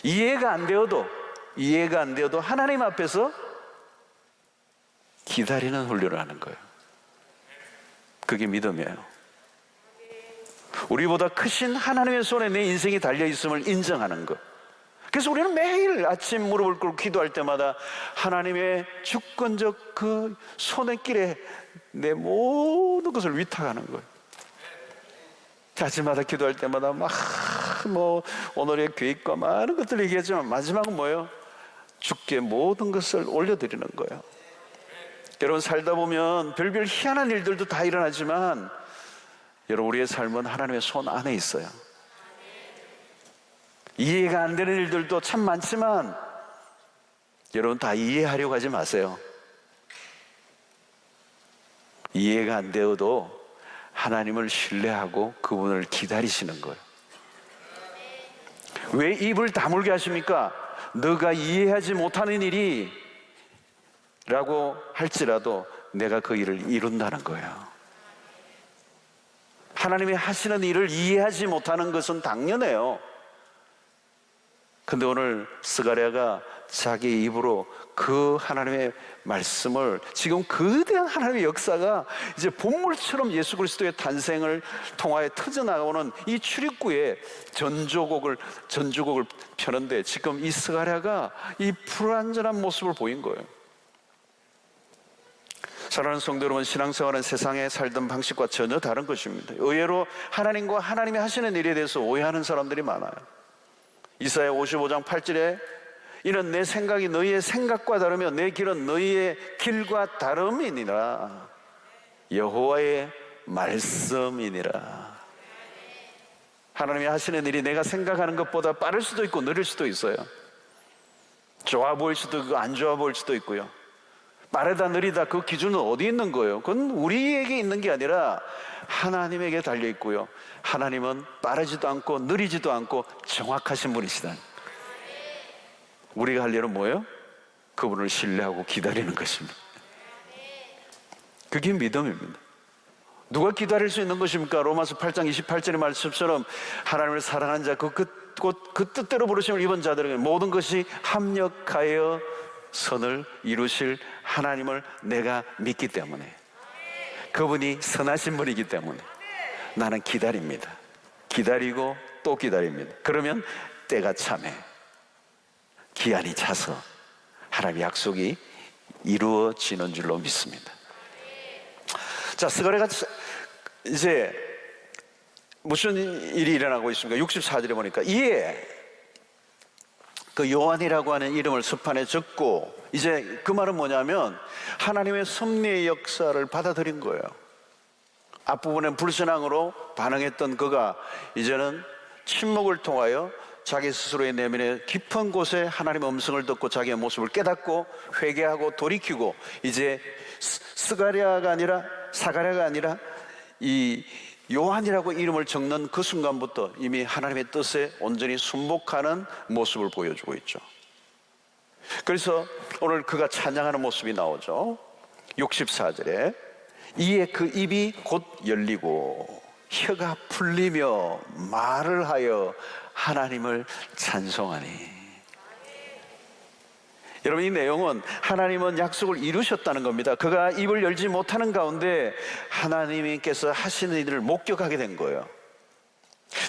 이해가 안 되어도 하나님 앞에서 기다리는 훈련을 하는 거예요. 그게 믿음이에요. 우리보다 크신 하나님의 손에 내 인생이 달려있음을 인정하는 것. 그래서 우리는 매일 아침 무릎을 꿇고 기도할 때마다 하나님의 주권적 그 손길에 내 모든 것을 위탁하는 거예요. 아침마다 기도할 때마다 오늘의 계획과 많은 것들을 얘기하지만 마지막은 뭐예요? 주께 모든 것을 올려드리는 거예요. 여러분, 살다 보면 별별 희한한 일들도 다 일어나지만 여러분, 우리의 삶은 하나님의 손 안에 있어요. 이해가 안 되는 일들도 참 많지만 여러분, 다 이해하려고 하지 마세요. 이해가 안 되어도 하나님을 신뢰하고 그분을 기다리시는 거예요. 왜 입을 다물게 하십니까? 너가 이해하지 못하는 일이 라고 할지라도 내가 그 일을 이룬다는 거예요. 하나님이 하시는 일을 이해하지 못하는 것은 당연해요. 근데 오늘 스가랴가 자기 입으로 그 하나님의 말씀을, 지금 거대한 하나님의 역사가 이제 본물처럼 예수 그리스도의 탄생을 통하여 터져나오는 이 출입구에 전주곡을 펴는데, 지금 이 스가랴가 이 불완전한 모습을 보인 거예요. 사랑하는 성도 여러분, 신앙생활은 세상에 살던 방식과 전혀 다른 것입니다. 의외로 하나님과 하나님이 하시는 일에 대해서 오해하는 사람들이 많아요. 이사야 55장 8절에 이는 내 생각이 너희의 생각과 다르며 내 길은 너희의 길과 다름이니라. 여호와의 말씀이니라. 하나님이 하시는 일이 내가 생각하는 것보다 빠를 수도 있고 느릴 수도 있어요. 좋아 보일 수도 있고 안 좋아 보일 수도 있고요. 빠르다 느리다 그 기준은 어디 있는 거예요? 그건 우리에게 있는 게 아니라 하나님에게 달려 있고요. 하나님은 빠르지도 않고 느리지도 않고 정확하신 분이시다. 우리가 할 일은 뭐예요? 그분을 신뢰하고 기다리는 것입니다. 그게 믿음입니다. 누가 기다릴 수 있는 것입니까? 로마서 8장 28절의 말씀처럼 하나님을 사랑하는 자, 그 뜻대로 부르심을 입은 자들에게 모든 것이 합력하여 선을 이루실 하나님을 내가 믿기 때문에, 그분이 선하신 분이기 때문에 나는 기다립니다. 기다리고 또 기다립니다. 그러면 때가 차면 기한이 차서 하나님의 약속이 이루어지는 줄로 믿습니다. 자, 스가랴가 이제 무슨 일이 일어나고 있습니까? 64절에 보니까 이에 그 요한이라고 하는 이름을 서판에 적고, 이제 그 말은 뭐냐면 하나님의 섭리의 역사를 받아들인 거예요. 앞부분엔 불신앙으로 반응했던 그가 이제는 침묵을 통하여 자기 스스로의 내면의 깊은 곳에 하나님의 음성을 듣고 자기의 모습을 깨닫고 회개하고 돌이키고, 이제 스가랴가 아니라 사가랴가 아니라 이 요한이라고 이름을 적는 그 순간부터 이미 하나님의 뜻에 온전히 순복하는 모습을 보여주고 있죠. 그래서 오늘 그가 찬양하는 모습이 나오죠. 64절에 이에 그 입이 곧 열리고 혀가 풀리며 말을 하여 하나님을 찬송하니. 여러분, 이 내용은 하나님은 약속을 이루셨다는 겁니다. 그가 입을 열지 못하는 가운데 하나님께서 하시는 일을 목격하게 된 거예요.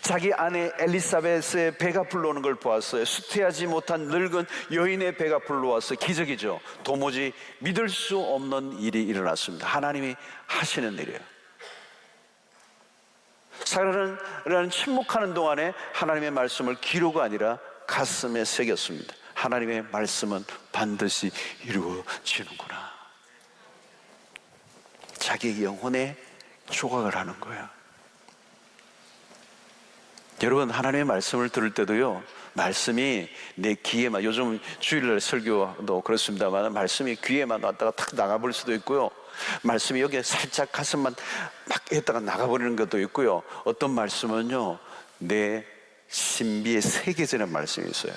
자기 아내 엘리사벳의 배가 불러오는 걸 보았어요. 수태하지 못한 늙은 여인의 배가 불러와서 기적이죠. 도무지 믿을 수 없는 일이 일어났습니다. 하나님이 하시는 일이에요. 사가랴는 침묵하는 동안에 하나님의 말씀을 귀로가 아니라 가슴에 새겼습니다. 하나님의 말씀은 반드시 이루어지는구나. 자기 영혼에 조각을 하는 거예요. 여러분, 하나님의 말씀을 들을 때도요, 말씀이 내 귀에만, 요즘 주일날 설교도 그렇습니다만 말씀이 귀에만 왔다가 탁 나가버릴 수도 있고요, 말씀이 여기에 살짝 가슴만 막 했다가 나가버리는 것도 있고요, 어떤 말씀은요 내 신비에 새겨지는 말씀이 있어요.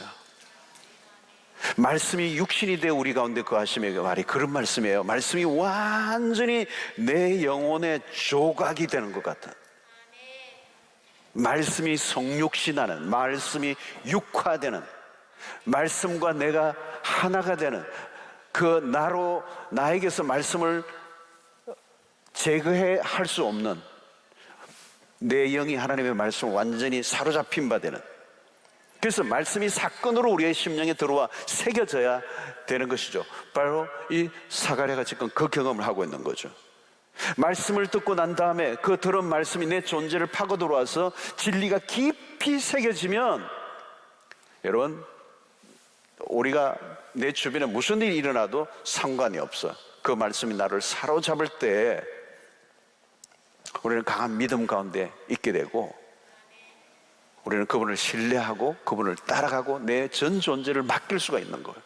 말씀이 육신이 되어 우리 가운데 거하심의 말이 그런 말씀이에요. 말씀이 완전히 내 영혼의 조각이 되는 것 같은, 말씀이 성육신하는, 말씀이 육화되는, 말씀과 내가 하나가 되는, 그 나로 나에게서 말씀을 제거해 할 수 없는, 내 영이 하나님의 말씀을 완전히 사로잡힌 바 되는, 그래서 말씀이 사건으로 우리의 심령에 들어와 새겨져야 되는 것이죠. 바로 이 사가랴가 지금 그 경험을 하고 있는 거죠. 말씀을 듣고 난 다음에 그 들은 말씀이 내 존재를 파고 들어와서 진리가 깊이 새겨지면, 여러분, 우리가 내 주변에 무슨 일이 일어나도 상관이 없어. 그 말씀이 나를 사로잡을 때 우리는 강한 믿음 가운데 있게 되고, 우리는 그분을 신뢰하고 그분을 따라가고 내 전 존재를 맡길 수가 있는 거예요.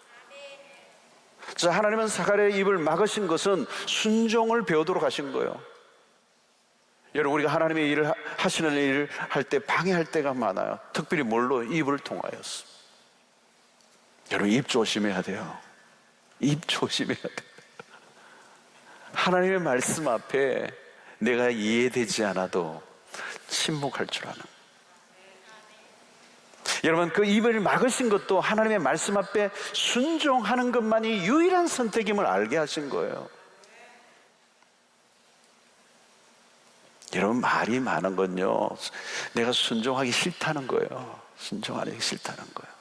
자, 하나님은 사가랴의 입을 막으신 것은 순종을 배우도록 하신 거예요. 여러분, 우리가 하나님의 일을 하시는 일을 할 때 방해할 때가 많아요. 특별히 뭘로? 입을 통하여서. 여러분, 입 조심해야 돼요. 입 조심해야 돼요. 하나님의 말씀 앞에 내가 이해되지 않아도 침묵할 줄 아는. 여러분, 그 입을 막으신 것도 하나님의 말씀 앞에 순종하는 것만이 유일한 선택임을 알게 하신 거예요. 여러분, 말이 많은 건요, 내가 순종하기 싫다는 거예요. 순종하기 싫다는 거예요.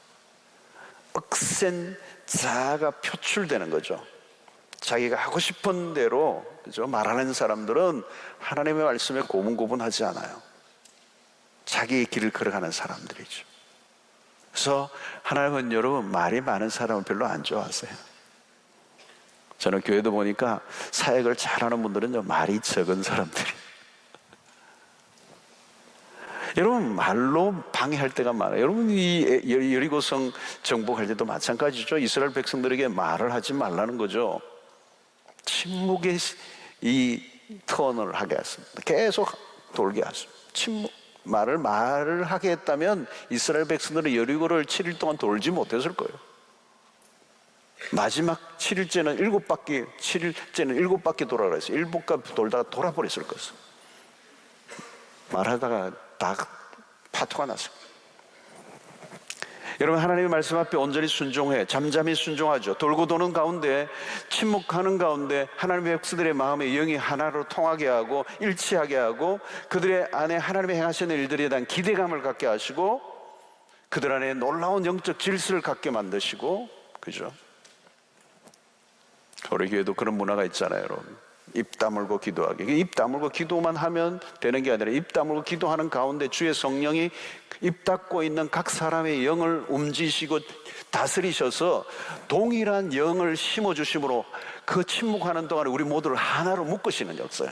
억센 자아가 표출되는 거죠. 자기가 하고 싶은 대로, 그죠? 말하는 사람들은 하나님의 말씀에 고분고분하지 않아요. 자기의 길을 걸어가는 사람들이죠. 그래서 하나님은 여러분, 말이 많은 사람을 별로 안 좋아하세요. 저는 교회도 보니까 사역을 잘하는 분들은 말이 적은 사람들이. 여러분, 말로 방해할 때가 많아요. 여러분, 이 여리고성 정복할 때도 마찬가지죠. 이스라엘 백성들에게 말을 하지 말라는 거죠. 침묵의 이 턴을 하게 했습니다. 계속 돌게 했습니다. 말을 하게 했다면 이스라엘 백성들은 여리고를 7일 동안 돌지 못했을 거예요. 마지막 7일째는 7바퀴, 7일째는 7바퀴 돌아라 했어요. 7바퀴 돌다가 돌아버렸을 거예요. 말하다가 다 파토가 났습니다. 여러분, 하나님의 말씀 앞에 온전히 순종해, 잠잠히 순종하죠. 돌고 도는 가운데, 침묵하는 가운데 하나님의 백성들의 마음의 영이 하나로 통하게 하고 일치하게 하고 그들의 안에 하나님의 행하시는 일들에 대한 기대감을 갖게 하시고 그들 안에 놀라운 영적 질서를 갖게 만드시고, 그죠? 우리 교회도 그런 문화가 있잖아요, 여러분. 입 다물고 기도하기. 입 다물고 기도만 하면 되는 게 아니라 입 다물고 기도하는 가운데 주의 성령이 입 닫고 있는 각 사람의 영을 움직이시고 다스리셔서 동일한 영을 심어주심으로 그 침묵하는 동안에 우리 모두를 하나로 묶으시는 역사예요.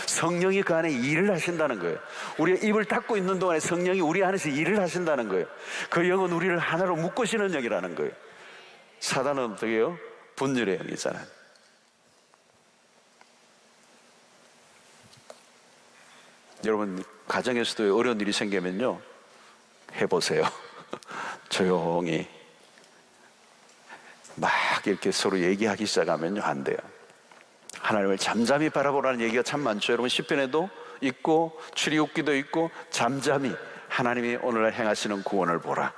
성령이 그 안에 일을 하신다는 거예요. 우리가 입을 닫고 있는 동안에 성령이 우리 안에서 일을 하신다는 거예요. 그 영은 우리를 하나로 묶으시는 영이라는 거예요. 사단은 어떻게 해요? 분열의 영이잖아요. 여러분, 가정에서도 어려운 일이 생기면요, 해보세요. 조용히 막 이렇게 서로 얘기하기 시작하면요, 안 돼요. 하나님을 잠잠히 바라보라는 얘기가 참 많죠. 여러분, 시편에도 있고 출애굽기도 있고 잠잠히 하나님이 오늘날 행하시는 구원을 보라.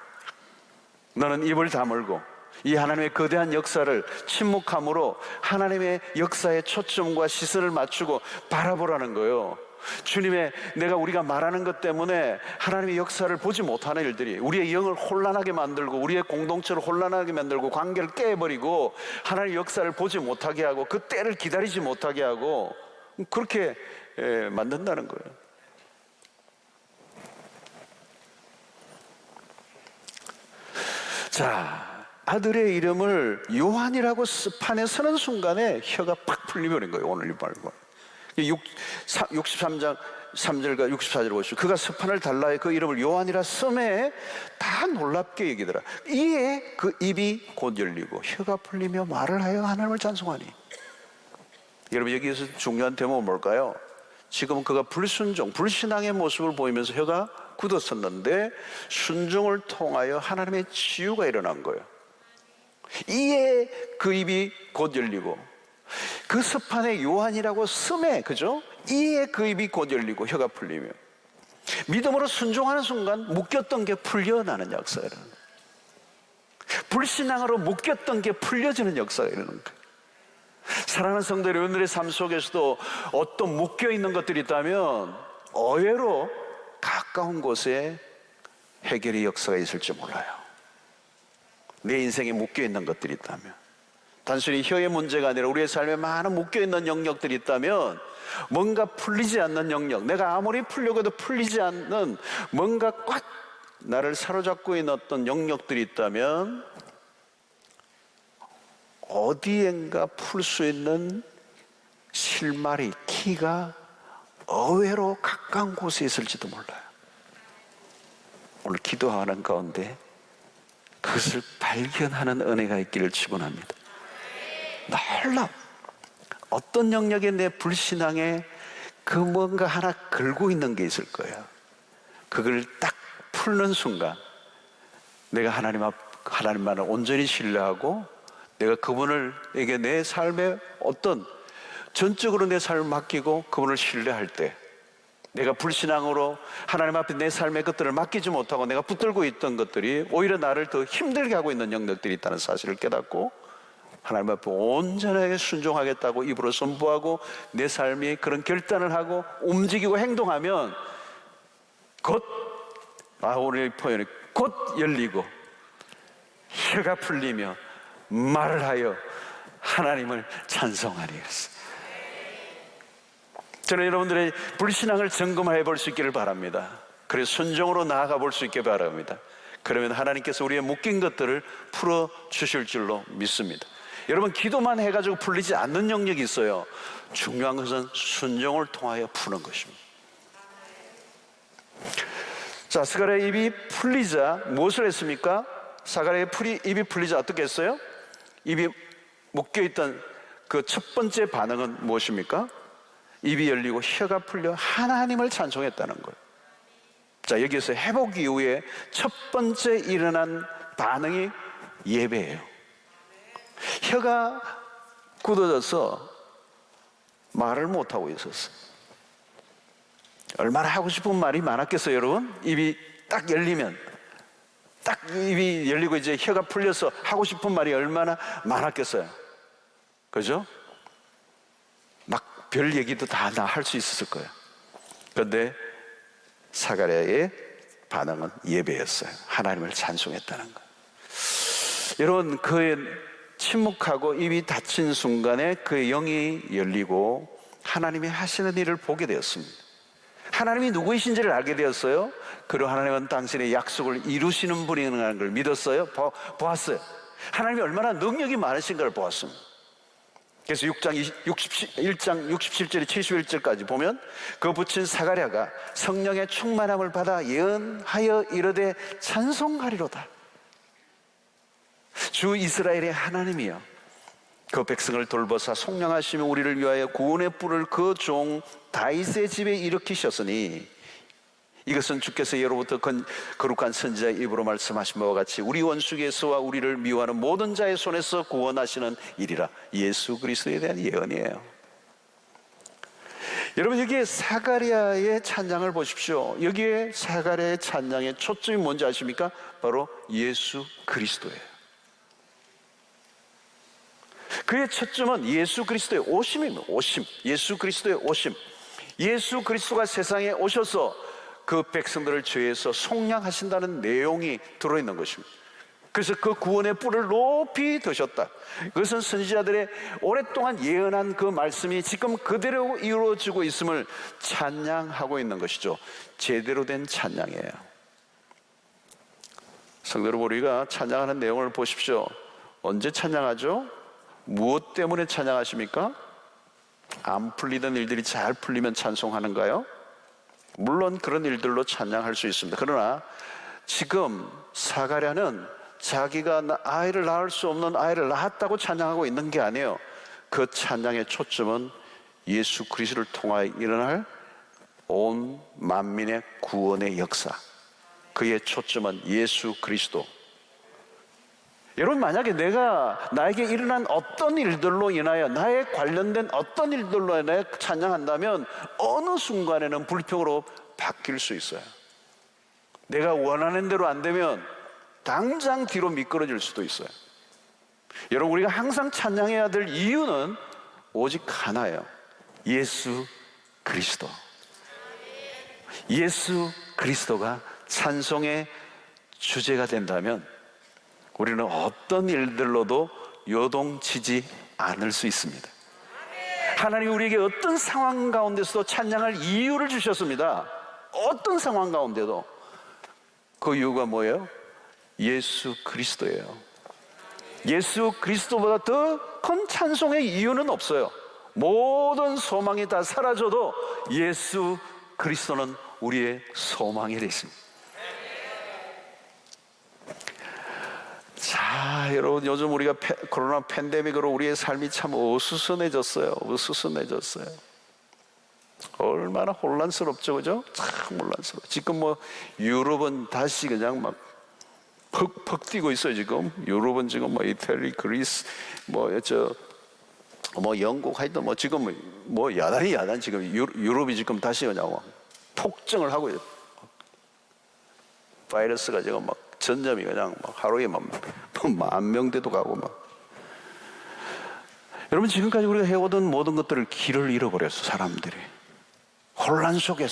너는 입을 다물고 이 하나님의 거대한 역사를 침묵함으로 하나님의 역사에 초점과 시선을 맞추고 바라보라는 거예요. 주님의 우리가 말하는 것 때문에 하나님의 역사를 보지 못하는 일들이 우리의 영을 혼란하게 만들고 우리의 공동체를 혼란하게 만들고 관계를 깨버리고 하나님의 역사를 보지 못하게 하고 그 때를 기다리지 못하게 하고 그렇게 만든다는 거예요. 자, 아들의 이름을 요한이라고 판에 서는 순간에 혀가 팍 풀려버린 거예요. 오늘 이 말고 63장 3절과 64절 보시죠. 그가 서판을 달라해 그 이름을 요한이라 쓰매 다 놀랍게 얘기더라. 이에 그 입이 곧 열리고 혀가 풀리며 말을 하여 하나님을 찬송하니. 여러분, 여기에서 중요한 대목은 뭘까요? 지금 그가 불순종, 불신앙의 모습을 보이면서 혀가 굳었었는데 순종을 통하여 하나님의 치유가 일어난 거예요. 이에 그 입이 곧 열리고 그 서판에 요한이라고 쓰매, 그죠? 이에 그 입이 곧 열리고 혀가 풀리며 믿음으로 순종하는 순간 묶였던 게 풀려나는 역사가 일어나는 거예요. 불신앙으로 묶였던 게 풀려지는 역사가 일어나는 거예요. 사랑하는 성도 여러분들의 삶 속에서도 어떤 묶여있는 것들이 있다면 의외로 가까운 곳에 해결의 역사가 있을지 몰라요. 내 인생에 묶여있는 것들이 있다면, 단순히 혀의 문제가 아니라 우리의 삶에 많은 묶여있는 영역들이 있다면, 뭔가 풀리지 않는 영역, 내가 아무리 풀려고 해도 풀리지 않는 뭔가 꽉 나를 사로잡고 있는 어떤 영역들이 있다면 어디엔가 풀 수 있는 실마리, 키가 의외로 가까운 곳에 있을지도 몰라요. 오늘 기도하는 가운데 그것을 발견하는 은혜가 있기를 축원합니다. 놀랍. 어떤 영역에 내 불신앙에 그 뭔가 하나 걸고 있는 게 있을 거예요. 그걸 딱 풀는 순간 내가 하나님 앞 하나님만을 온전히 신뢰하고 내가 그분에게 내 삶의 어떤 전적으로 내 삶을 맡기고 그분을 신뢰할 때, 내가 불신앙으로 하나님 앞에 내 삶의 것들을 맡기지 못하고 내가 붙들고 있던 것들이 오히려 나를 더 힘들게 하고 있는 영역들이 있다는 사실을 깨닫고 하나님 앞에 온전하게 순종하겠다고 입으로 선포하고 내 삶이 그런 결단을 하고 움직이고 행동하면 곧, 오늘 표현이 곧 열리고 혀가 풀리며 말을 하여 하나님을 찬송하리. 저는 여러분들의 불신앙을 점검해 볼 수 있기를 바랍니다. 그래서 순종으로 나아가 볼 수 있게 바랍니다. 그러면 하나님께서 우리의 묶인 것들을 풀어주실 줄로 믿습니다. 여러분, 기도만 해가지고 풀리지 않는 영역이 있어요. 중요한 것은 순종을 통하여 푸는 것입니다. 자, 스가랴의 입이 풀리자 무엇을 했습니까? 스가랴의 입이 풀리자 어떻게 했어요? 입이 묶여있던 그 첫 번째 반응은 무엇입니까? 입이 열리고 혀가 풀려 하나님을 찬송했다는 거예요. 자, 여기에서 회복 이후에 첫 번째 일어난 반응이 예배예요. 혀가 굳어져서 말을 못하고 있었어요. 얼마나 하고 싶은 말이 많았겠어요, 여러분? 입이 딱 열리면, 딱 입이 열리고 이제 혀가 풀려서 하고 싶은 말이 얼마나 많았겠어요. 그죠? 막 별 얘기도 다 할 수 있었을 거예요. 그런데 스가랴의 반응은 예배였어요. 하나님을 찬송했다는 거예요. 여러분, 그의 침묵하고 입이 닫힌 순간에 그의 영이 열리고 하나님이 하시는 일을 보게 되었습니다. 하나님이 누구이신지를 알게 되었어요. 그리고 하나님은 당신의 약속을 이루시는 분이라는 걸 믿었어요. 보았어요. 하나님이 얼마나 능력이 많으신가를 보았습니다. 그래서 1장 67절에 71절까지 보면 그 붙인 스가랴가 성령의 충만함을 받아 예언하여 이르되 찬송하리로다. 주 이스라엘의 하나님이여, 그 백성을 돌보사 속량하시며 우리를 위하여 구원의 뿔을 그 종 다윗의 집에 일으키셨으니 이것은 주께서 예로부터 거룩한 선지자의 입으로 말씀하신 바와 같이 우리 원수에서와 우리를 미워하는 모든 자의 손에서 구원하시는 일이라. 예수 그리스도에 대한 예언이에요. 여러분, 여기에 스가랴의 찬양을 보십시오. 여기에 스가랴의 찬양의 초점이 뭔지 아십니까? 바로 예수 그리스도예요. 그의 초점은 예수 그리스도의 오심입니다. 오심. 예수 그리스도의 오심. 예수 그리스도가 세상에 오셔서 그 백성들을 죄에서 속량하신다는 내용이 들어있는 것입니다. 그래서 그 구원의 뿔을 높이 드셨다. 그것은 선지자들의 오랫동안 예언한 그 말씀이 지금 그대로 이루어지고 있음을 찬양하고 있는 것이죠. 제대로 된 찬양이에요. 성도 여러분, 우리가 찬양하는 내용을 보십시오. 언제 찬양하죠? 무엇 때문에 찬양하십니까? 안 풀리던 일들이 잘 풀리면 찬송하는가요? 물론 그런 일들로 찬양할 수 있습니다. 그러나 지금 스가랴는 자기가 아이를 낳을 수 없는 아이를 낳았다고 찬양하고 있는 게 아니에요. 그 찬양의 초점은 예수 그리스도를 통하여 일어날 온 만민의 구원의 역사, 그의 초점은 예수 그리스도. 여러분, 만약에 나에게 일어난 어떤 일들로 인하여 나에 관련된 어떤 일들로 인하여 찬양한다면 어느 순간에는 불평으로 바뀔 수 있어요. 내가 원하는 대로 안 되면 당장 뒤로 미끄러질 수도 있어요. 여러분, 우리가 항상 찬양해야 될 이유는 오직 하나예요. 예수 그리스도. 예수 그리스도가 찬송의 주제가 된다면 우리는 어떤 일들로도 요동치지 않을 수 있습니다. 하나님이 우리에게 어떤 상황 가운데서도 찬양할 이유를 주셨습니다. 어떤 상황 가운데도. 그 이유가 뭐예요? 예수 그리스도예요. 예수 그리스도보다 더 큰 찬송의 이유는 없어요. 모든 소망이 다 사라져도 예수 그리스도는 우리의 소망이 되십니다. 자, 여러분, 요즘 우리가 코로나 팬데믹으로 우리의 삶이 참 어수선해졌어요. 어수선해졌어요. 얼마나 혼란스럽죠, 그죠? 참 혼란스러워. 지금 유럽은 다시 그냥 막 퍽퍽 뛰고 있어요. 지금 유럽은 지금 뭐 이태리, 그리스, 영국, 하여튼 지금 야단 지금 유럽이 지금 다시 그냥 폭증을 하고 있어요. 바이러스가 지금 전염이 그냥 하루에 10,000명대도 가고 여러분, 지금까지 우리가 해오던 모든 것들을 길을 잃어버렸어. 사람들이 혼란 속에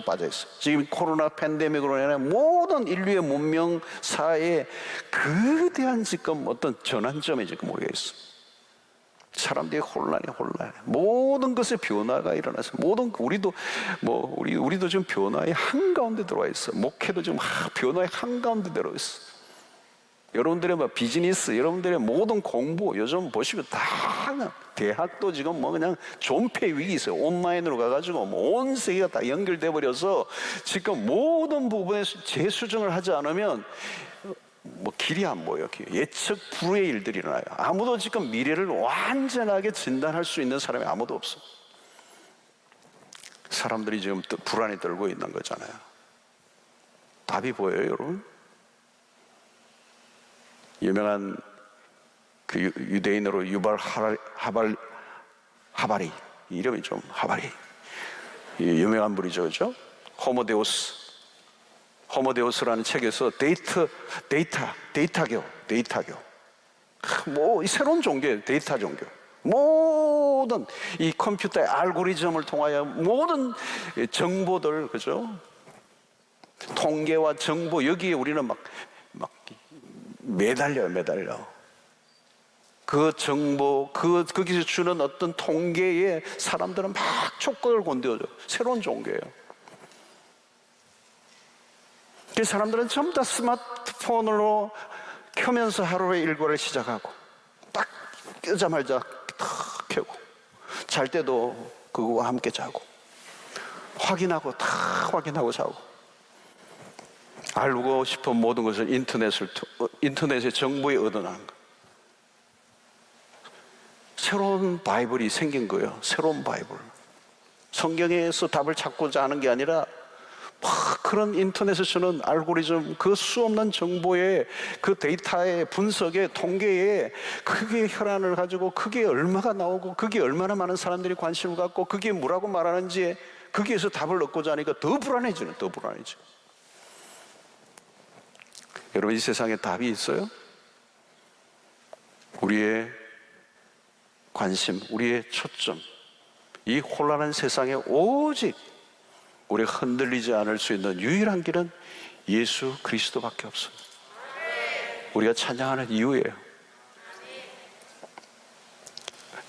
빠져 있어. 지금 코로나 팬데믹으로 인해 모든 인류의 문명 사회에 거대한 지금 어떤 전환점에 지금 오게 있어. 사람들이 혼란해. 모든 것에 변화가 일어나서 우리도 지금 변화의 한가운데 들어와 있어. 목회도 지금 변화의 한가운데 들어와 있어. 여러분들의 비즈니스, 여러분들의 모든 공부, 요즘 보시면 다 대학도 지금 그냥 존폐 위기 있어요. 온라인으로 가가지고 온 세계가 다 연결돼 버려서 지금 모든 부분에 재수정을 하지 않으면 길이 안 보여. 예측 불후의 일들이 일어나요. 아무도 지금 미래를 완전하게 진단할 수 있는 사람이 아무도 없어. 사람들이 지금 불안에 떨고 있는 거잖아요. 답이 보여요, 여러분? 유명한 그 유대인으로 유발 하바리, 이름이 좀 하바리, 유명한 분이죠, 그죠? 호모데우스라는 책에서 데이터교, 이 새로운 종교예요. 데이터 종교. 모든 이 컴퓨터의 알고리즘을 통하여 모든 정보들, 그죠? 통계와 정보, 여기에 우리는 막 매달려. 그 정보, 거기서 주는 어떤 통계에 사람들은 막 촉각을 곤두어줘. 새로운 종교예요. 그 사람들은 전부 다 스마트폰으로 켜면서 하루의 일과를 시작하고, 딱 끄자마자 탁 켜고, 잘 때도 그거와 함께 자고, 확인하고 자고. 알고 싶은 모든 것을 인터넷의 정보에 얻어나는 거. 새로운 바이블이 생긴 거예요. 새로운 바이블. 성경에서 답을 찾고자 하는 게 아니라 그런 인터넷에 주는 알고리즘, 그 수없는 정보의 그 데이터의 분석의 통계에 그게 혈안을 가지고 그게 얼마가 나오고 그게 얼마나 많은 사람들이 관심을 갖고 그게 뭐라고 말하는지 거기에서 답을 얻고자 하니까 더 불안해지는. 여러분, 이 세상에 답이 있어요? 우리의 관심, 우리의 초점, 이 혼란한 세상에 오직 우리가 흔들리지 않을 수 있는 유일한 길은 예수 그리스도밖에 없어요. 우리가 찬양하는 이유예요.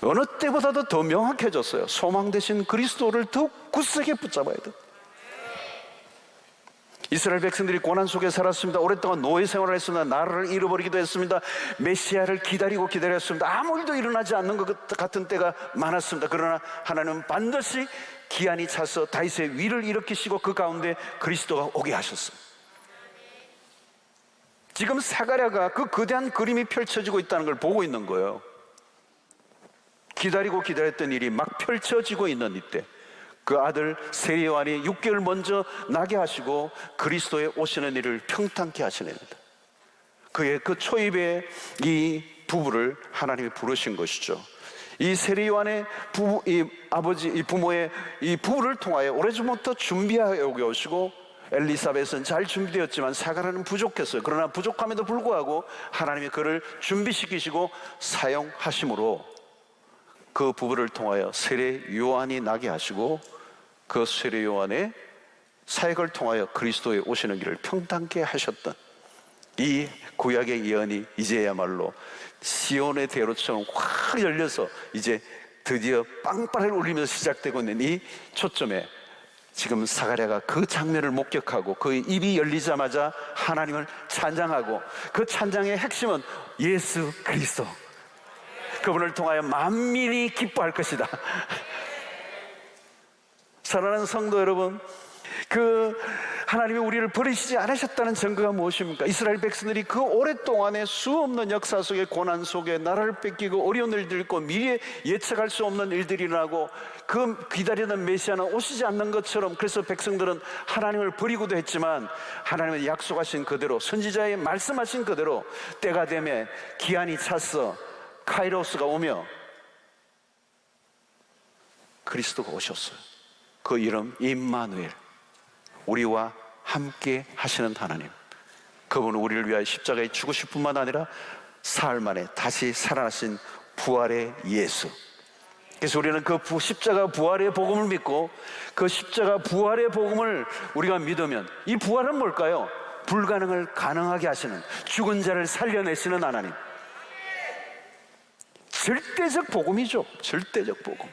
어느 때보다도 더 명확해졌어요. 소망 되신 그리스도를 더 굳세게 붙잡아야 돼요. 이스라엘 백성들이 고난 속에 살았습니다. 오랫동안 노예 생활을 했습니다. 나라를 잃어버리기도 했습니다. 메시아를 기다렸습니다. 아무 일도 일어나지 않는 것 같은 때가 많았습니다. 그러나 하나님은 반드시 기한이 차서 다윗의 위를 일으키시고 그 가운데 그리스도가 오게 하셨습니다. 지금 사가랴가 그 거대한 그림이 펼쳐지고 있다는 걸 보고 있는 거예요. 기다렸던 일이 막 펼쳐지고 있는 이때, 그 아들 세례요한이 6개월 먼저 나게 하시고 그리스도의 오시는 일을 평탄케 하시냅니다. 그의 그 초입에 이 부부를 하나님이 부르신 것이죠. 이 세례요한의 부모의 이 부부를 통하여 오래전부터 준비하여 오시고, 엘리사벳은 잘 준비되었지만 사가랴는 부족했어요. 그러나 부족함에도 불구하고 하나님이 그를 준비시키시고 사용하심으로 그 부부를 통하여 세례요한이 나게 하시고, 그 세례요한의 사역을 통하여 그리스도의 오시는 길을 평탄케 하셨던 이 구약의 예언이 이제야말로 시온의 대로처럼 확 열려서 이제 드디어 빵빠레를 울리면서 시작되고 있는 이 초점에 지금 사가랴가 그 장면을 목격하고 그 입이 열리자마자 하나님을 찬양하고, 그 찬양의 핵심은 예수 그리스도, 그분을 통하여 만민이 기뻐할 것이다. 사랑하는 성도 여러분, 그 하나님이 우리를 버리시지 않으셨다는 증거가 무엇입니까? 이스라엘 백성들이 그 오랫동안의 수없는 역사 속에, 고난 속에 나라를 뺏기고 어려운 일들 있고 미래에 예측할 수 없는 일들이 일어나고 그 기다리는 메시아는 오시지 않는 것처럼, 그래서 백성들은 하나님을 버리고도 했지만 하나님은 약속하신 그대로, 선지자의 말씀하신 그대로 때가 되면 기한이 찼어 카이로스가 오며 그리스도가 오셨어요. 그 이름 임마누엘, 우리와 함께 하시는 하나님. 그분은 우리를 위하여 십자가에 죽으실 뿐만 아니라 사흘 만에 다시 살아나신 부활의 예수. 그래서 우리는 그 십자가 부활의 복음을 믿고, 그 십자가 부활의 복음을 우리가 믿으면, 이 부활은 뭘까요? 불가능을 가능하게 하시는, 죽은 자를 살려내시는 하나님. 절대적 복음이죠. 절대적 복음.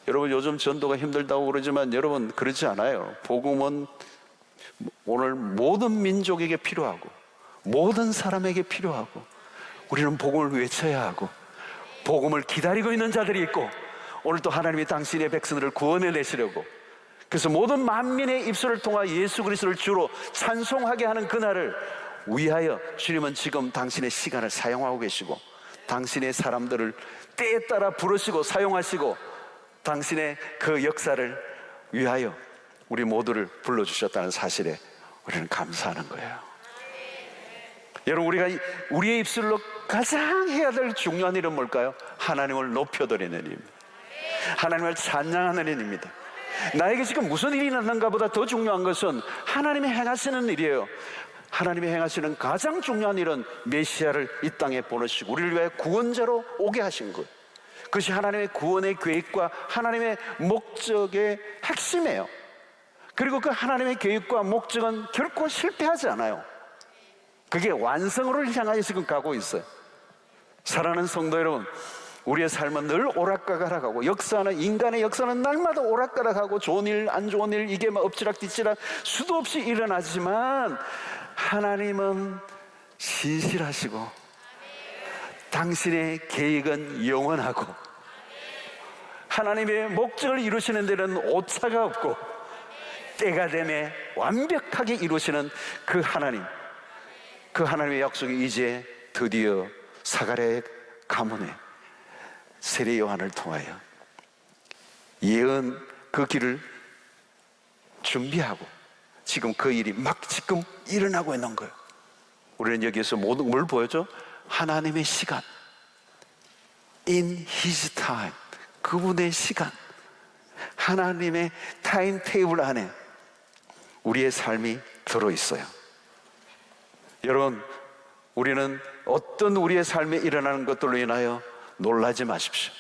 여러분, 요즘 전도가 힘들다고 그러지만 여러분, 그렇지 않아요. 복음은 오늘 모든 민족에게 필요하고 모든 사람에게 필요하고, 우리는 복음을 외쳐야 하고 복음을 기다리고 있는 자들이 있고, 오늘 또 하나님이 당신의 백성들을 구원해 내시려고, 그래서 모든 만민의 입술을 통하 예수 그리스도를 주로 찬송하게 하는 그날을 위하여 주님은 지금 당신의 시간을 사용하고 계시고, 당신의 사람들을 때에 따라 부르시고 사용하시고, 당신의 그 역사를 위하여 우리 모두를 불러주셨다는 사실에 우리는 감사하는 거예요. 여러분, 우리가 우리의 입술로 가장 해야 될 중요한 일은 뭘까요? 하나님을 높여드리는 일입니다. 하나님을 찬양하는 일입니다. 나에게 지금 무슨 일이 났는가 보다 더 중요한 것은 하나님이 행하시는 일이에요. 하나님이 행하시는 가장 중요한 일은 메시아를 이 땅에 보내시고 우리를 위하여 구원자로 오게 하신 것. 그것이 하나님의 구원의 계획과 하나님의 목적의 핵심이에요. 그리고 그 하나님의 계획과 목적은 결코 실패하지 않아요. 그게 완성으로 향하여 지금 가고 있어요. 사랑하는 성도 여러분, 우리의 삶은 늘 오락가락하고, 역사는, 인간의 역사는 날마다 오락가락하고, 좋은 일, 안 좋은 일, 이게 막 엎치락뒤치락 수도 없이 일어나지만 하나님은 신실하시고 당신의 계획은 영원하고, 하나님의 목적을 이루시는 데는 오차가 없고, 때가 되면 완벽하게 이루시는 그 하나님, 그 하나님의 약속이 이제 드디어 사가랴의 가문에 세례 요한을 통하여 예언 그 길을 준비하고 지금 그 일이 막 지금 일어나고 있는 거예요. 우리는 여기에서 모든 뭘 보여줘? 하나님의 시간, in His time, 그분의 시간, 하나님의 타임 테이블 안에 우리의 삶이 들어있어요. 여러분, 우리는 어떤 우리의 삶에 일어나는 것들로 인하여 놀라지 마십시오.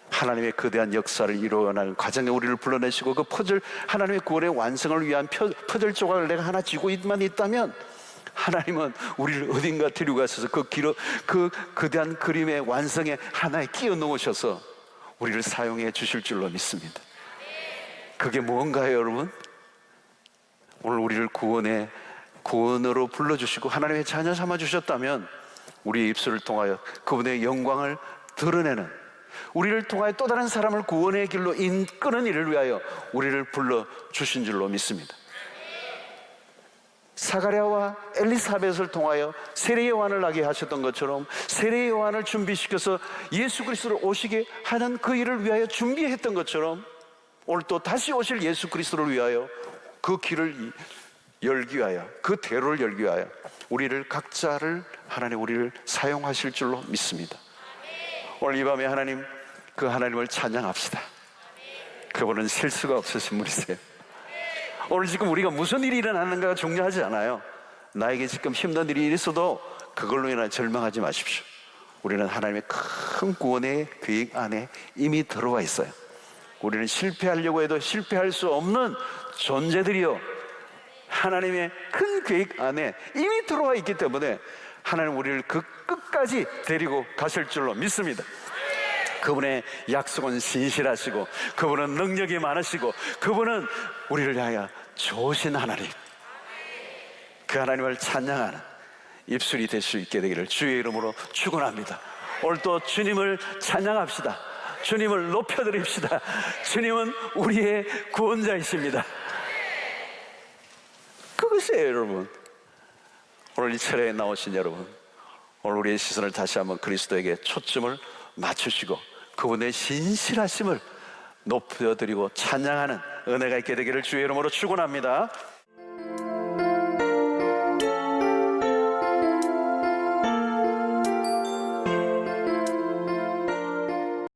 하나님의 거대한 역사를 이루어가는 과정에 우리를 불러내시고, 그 퍼즐, 하나님의 구원의 완성을 위한 퍼즐 조각을 내가 하나 쥐고 있다면 하나님은 우리를 어딘가 데리고 가셔서 그 거대한 그림의 완성에 하나에 끼워 넣으셔서 우리를 사용해 주실 줄로 믿습니다. 그게 무언가요, 여러분? 오늘 우리를 구원으로 불러주시고 하나님의 자녀 삼아주셨다면 우리의 입술을 통하여 그분의 영광을 드러내는, 우리를 통하여 또 다른 사람을 구원의 길로 이끄는 일을 위하여 우리를 불러주신 줄로 믿습니다. 사가랴와 엘리사벳을 통하여 세례 요한을 나게 하셨던 것처럼 세례 요한을 준비시켜서 예수 그리스도를 오시게 하는 그 일을 위하여 준비했던 것처럼, 오늘 또 다시 오실 예수 그리스도를 위하여 그 길을 열기 위하여, 그 대로를 열기 위하여 우리를 각자를 하나님 우리를 사용하실 줄로 믿습니다. 오늘 이 밤에 하나님, 그 하나님을 찬양합시다. 그분은 실수가 없으신 분이세요. 오늘 지금 우리가 무슨 일이 일어나는가가 중요하지 않아요. 나에게 지금 힘든 일이 있어도 그걸로 인해 절망하지 마십시오. 우리는 하나님의 큰 구원의 계획 안에 이미 들어와 있어요. 우리는 실패하려고 해도 실패할 수 없는 존재들이요, 하나님의 큰 계획 안에 이미 들어와 있기 때문에 하나님 우리를 그 끝까지 데리고 가실 줄로 믿습니다. 그분의 약속은 신실하시고, 그분은 능력이 많으시고, 그분은 우리를 위하여 좋으신 하나님, 그 하나님을 찬양하는 입술이 될 수 있게 되기를 주의 이름으로 축원합니다. 오늘 또 주님을 찬양합시다. 주님을 높여드립시다. 주님은 우리의 구원자이십니다. 그것이에요, 여러분. 오늘 이 차례에 나오신 여러분, 오늘 우리의 시선을 다시 한번 그리스도에게 초점을 맞추시고 그분의 신실하심을 높여드리고 찬양하는 은혜가 있게 되기를 주의 이름으로 축원합니다.